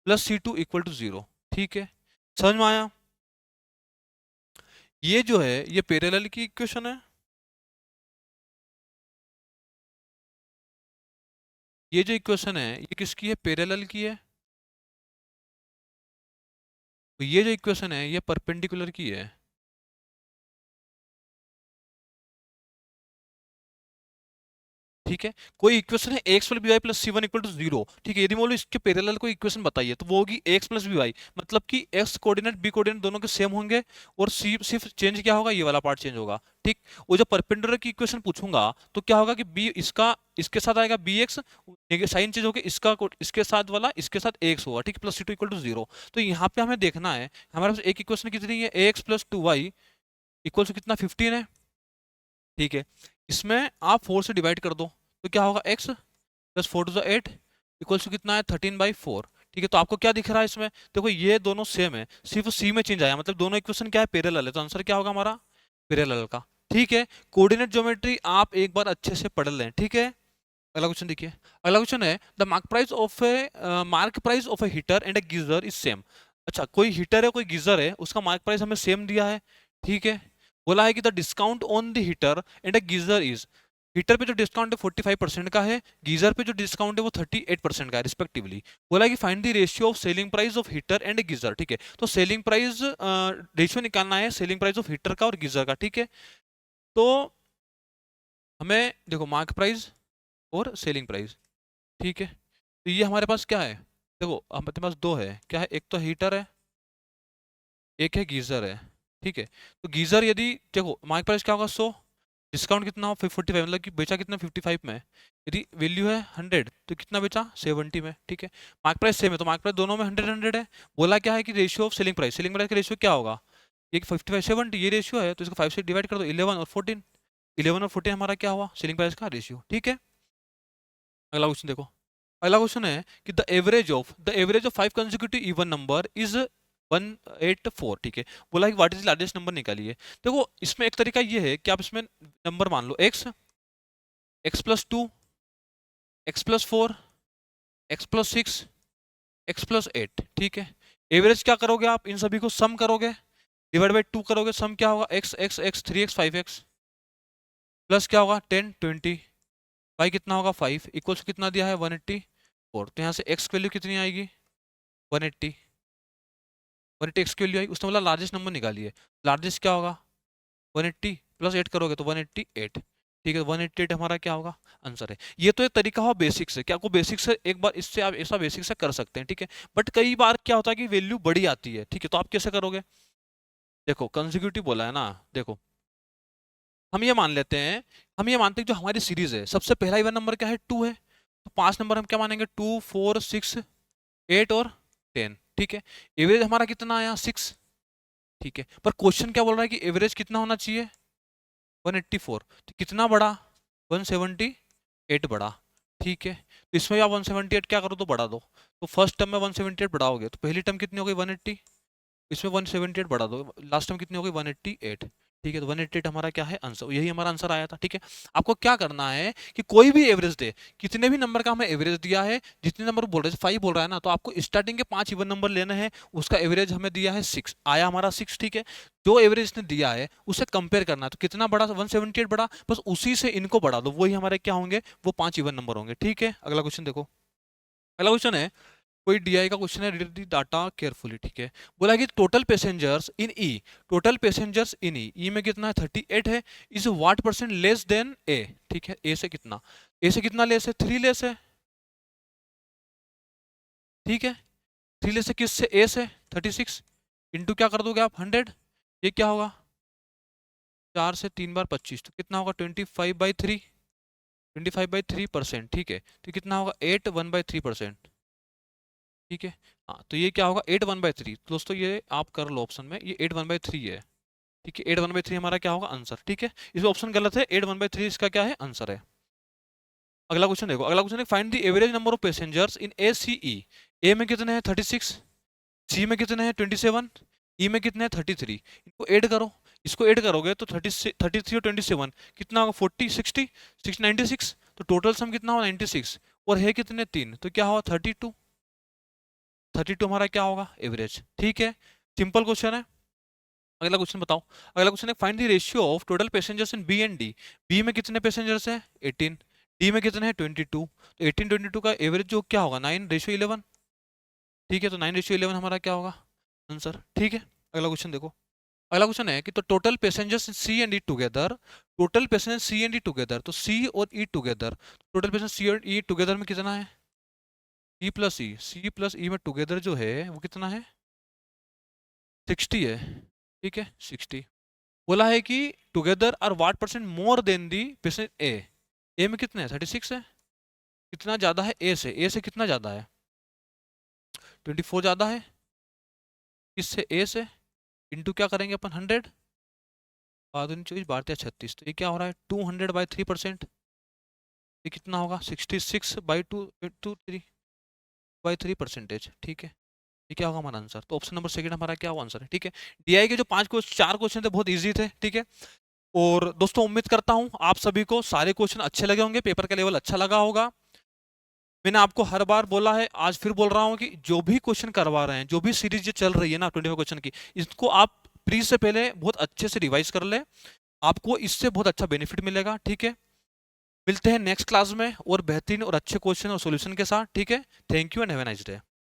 + c2 = 0, ठीक है। समझ में आया। ये जो है ये पैरेलल की इक्वेशन है, ये जो इक्वेशन है ये किसकी है, पैरेलल की है। तो ये जो इक्वेशन है ये परपेंडिकुलर की है, ठीक है। कोई इक्वेशन है x + by + c1 = 0, ठीक है। यदि बोलो इसके पैरेलल कोई इक्वेशन बताइए तो वो होगी x + by, मतलब कि x कोऑर्डिनेट b कोऑर्डिनेट दोनों के सेम होंगे, और c सिर्फ चेंज क्या होगा, ये वाला पार्ट चेंज होगा, ठीक। वो जो परपेंडिकुलर की इक्वेशन पूछूंगा तो क्या होगा कि b इसका इसके साथ आएगा bx, साइन चेंज होकर इसका इसके साथ वाला इसके साथ ax होगा, ठीक, + c2 = 0। तो यहाँ पे हमें देखना है हमारे पास एक इक्वेशन कितनी है, ax + 2y = कितना 15 है, ठीक है। इसमें आप 4 से डिवाइड कर दो तो क्या होगा, x + 4 * 8 = कितना है 13/4, ठीक है। तो आपको क्या दिख रहा है इसमें, देखो ये दोनों सेम है, सिर्फ c में चेंज आया, मतलब दोनों इक्वेशन क्या है, पैरेलल है, तो आंसर क्या होगा हमारा पैरेलल का, ठीक है। कोऑर्डिनेट ज्योमेट्री आप एक बार अच्छे से पढ़ लें, ठीक है। अगला क्वेश्चन देखिए, अगला क्वेश्चन है the mark price of A heater and A geyser is same. अच्छा, कोई हीटर है कोई गीजर है, उसका मार्क प्राइस हमें सेम दिया है, ठीक है। बोला है कि the discount on the heater and A geyser is, heater पे जो डिस्काउंट है 45% का है, गीजर पे जो डिस्काउंट है वो 38% का है रिस्पेक्टिवली। बोला है कि find the ratio of selling price of heater and geyser, ठीक है। तो सेलिंग प्राइस रेशियो निकालना है सेलिंग प्राइस ऑफ हीटर का और गीजर का, ठीक है। तो हमें देखो मार्क प्राइस और सेलिंग प्राइस, ठीक है। तो ये हमारे पास क्या है, देखो हमारे पास दो है, क्या है, एक तो हीटर है, एक है गीजर है, ठीक है। तो गीजर यदि देखो मार्केट प्राइस क्या होगा 100, डिस्काउंट कितना हो 45, मतलब कि बेचा कितना 55 में, यदि वैल्यू है 100 तो कितना बेचा 70 में, ठीक है। मार्केट प्राइस सेम है तो मार्केट प्राइस दोनों में 100 है। बोला क्या है कि रेशियो ऑफ सेलिंग प्राइस का रेशियो क्या होगा, ये 55 70 ये रेशियो है, तो इसको 5 से डिवाइड कर दो, 11 और 14, 11 और 14 हमारा क्या हुआ सेलिंग प्राइस का रेशियो, ठीक है। अगला क्वेश्चन देखो, अगला क्वेश्चन है कि the average of 5 consecutive even number is 184, ठीक है। बोला कि व्हाट इज लार्जेस्ट नंबर निकालिए। देखो इसमें एक तरीका ये है कि आप इसमें नंबर मान लो x + 2, x + 4, x + 6, x + 8, ठीक है। एवरेज क्या करोगे आप, इन सभी को सम करोगे, डिवाइड बाई 2 करोगे, सम क्या होगा x 3x 5x प्लस क्या होगा 10 20, y कितना होगा 5 इक्वल्स कितना दिया है 184। तो यहाँ से x की वैल्यू कितनी आएगी 180, 180 x की वैल्यू आई, उसने बोला लार्जेस्ट नंबर निकालिए। लार्जेस्ट क्या होगा 180 + 8 करोगे तो 188, ठीक है। 188 हमारा क्या होगा आंसर है। ये तो एक तरीका हुआ बेसिक से, क्या आपको बेसिक से एक बार इससे आप ऐसा बेसिक से कर सकते हैं, ठीक है। बट कई बार क्या होता है कि वैल्यू बड़ी आती है, ठीक है, तो आप कैसे करोगे, देखो कंसेक्यूटिव बोला है ना, देखो हम ये मान लेते हैं, हम ये मानते हैं कि जो हमारी सीरीज है सबसे पहला इवन नंबर क्या है 2 है, तो 5 नंबर हम क्या मानेंगे 2 4 6 8 और 10, ठीक है। एवरेज हमारा कितना आया 6, ठीक है। पर क्वेश्चन क्या बोल रहा है कि एवरेज कितना होना चाहिए 184, तो कितना बड़ा 178 बड़ा, ठीक है। तो इसमें भी आप 178 क्या करो तो बढ़ा दो, तो फर्स्ट टर्म में 178 बढ़ाओगे तो पहली टर्म कितनी हो गई 180, इसमें 178 बढ़ा दो, लास्ट टर्म कितनी हो गई 188। ठीक है, तो 188 हमारा क्या है आंसर, यही हमारा आंसर आया था। ठीक है, आपको क्या करना है कि कोई भी एवरेज दे, कितने भी नंबर का हमें एवरेज दिया है, जितने नंबर बोल रहे हैं 5 बोल रहा है ना, तो आपको स्टार्टिंग के 5 इवन नंबर लेने हैं, उसका एवरेज हमें दिया है 6, आया हमारा 6। ठीक है, जो एवरेज इसने दिया है उससे कंपेयर करना है, तो कितना बड़ा 178 बड़ा, बस उसी से इनको बढ़ा दो, वही हमारे क्या होंगे, वो 5 इवन नंबर होंगे। ठीक है, अगला क्वेश्चन देखो। अगला क्वेश्चन है, कोई डीआई का क्वेश्चन है, रीड द डाटा केयरफुली। ठीक है, बोला कि total passengers in E, total passengers in E में कितना है 38 है, is what percent less than A. ठीक है, ए से कितना, ए से कितना लेस है 3 लेस है। ठीक है, 3 लेस है किस से, ए से 36 इंटू क्या कर दोगे आप 100, ये क्या होगा 4 से 3 बार 25, तो कितना होगा 25/3, 25/3%। ठीक है, तो कितना होगा 8 1/3%। ठीक है, हाँ तो ये क्या होगा 8 1/3, तो दोस्तों ये आप कर लो ऑप्शन में, ये 8 1/3 है। ठीक है, 8 1/3 हमारा क्या होगा आंसर। ठीक है, इसमें ऑप्शन गलत है, 8 1/3 इसका क्या है आंसर है। अगला क्वेश्चन देखो, अगला क्वेश्चन है find the average number of passengers in A C E, A में कितने हैं 36, सी में कितने हैं 27, ई में कितने हैं 33, इनको ऐड करो, इसको ऐड करोगे तो 33 और 27 कितना होगा 40 60 96, तो टोटल सम कितना होगा 96, और है कितने 3, तो क्या होगा 32, 32 हमारा क्या होगा एवरेज। ठीक है, सिंपल क्वेश्चन है। अगला क्वेश्चन बताओ, अगला क्वेश्चन है find the ratio of total passengers in B and D, B में कितने पैसेंजर्स हैं 18, डी में कितने हैं 22, तो 18 22 का एवरेज जो क्या होगा 9:11। ठीक है, तो 9:11 हमारा क्या होगा आंसर। ठीक है, अगला क्वेश्चन देखो, अगला क्वेश्चन है कि तो total passengers C and E together, total passenger C and E together, तो सी और E together, total passenger C और ई टुगेदर में कितना है, ई प्लस ई, सी प्लस ई में टुगेदर जो है वो कितना है 60 है। ठीक है 60, बोला है कि together are what percent more than the percent A, A में कितने हैं 36 है, कितना ज्यादा है ए से कितना ज्यादा है 24 ज्यादा है, किससे ए से, इंटू क्या करेंगे अपन 100, 24 12 36, तो ये क्या हो रहा है 200/3%, ये कितना होगा 66/2 3/3%। ठीक है, ये क्या होगा हमारा आंसर, तो ऑप्शन नंबर सेकंड हमारा क्या हुआ आंसर है। ठीक है, डीआई के जो 4 क्वेश्चन थे बहुत इजी थे। ठीक है, और दोस्तों उम्मीद करता हूं आप सभी को सारे क्वेश्चन अच्छे लगे होंगे, पेपर का लेवल अच्छा लगा होगा। मैंने आपको हर बार बोला है, आज फिर बोल रहा हूं कि जो भी क्वेश्चन करवा रहे हैं, जो भी सीरीज चल रही है ना 25 क्वेश्चन की, इसको आप प्री से पहले बहुत अच्छे से रिवाइज कर ले, आपको इससे बहुत अच्छा बेनिफिट मिलेगा। ठीक है, मिलते हैं नेक्स्ट क्लास में और बेहतरीन और अच्छे क्वेश्चन और सॉल्यूशन के साथ। ठीक है, thank you and have a nice day.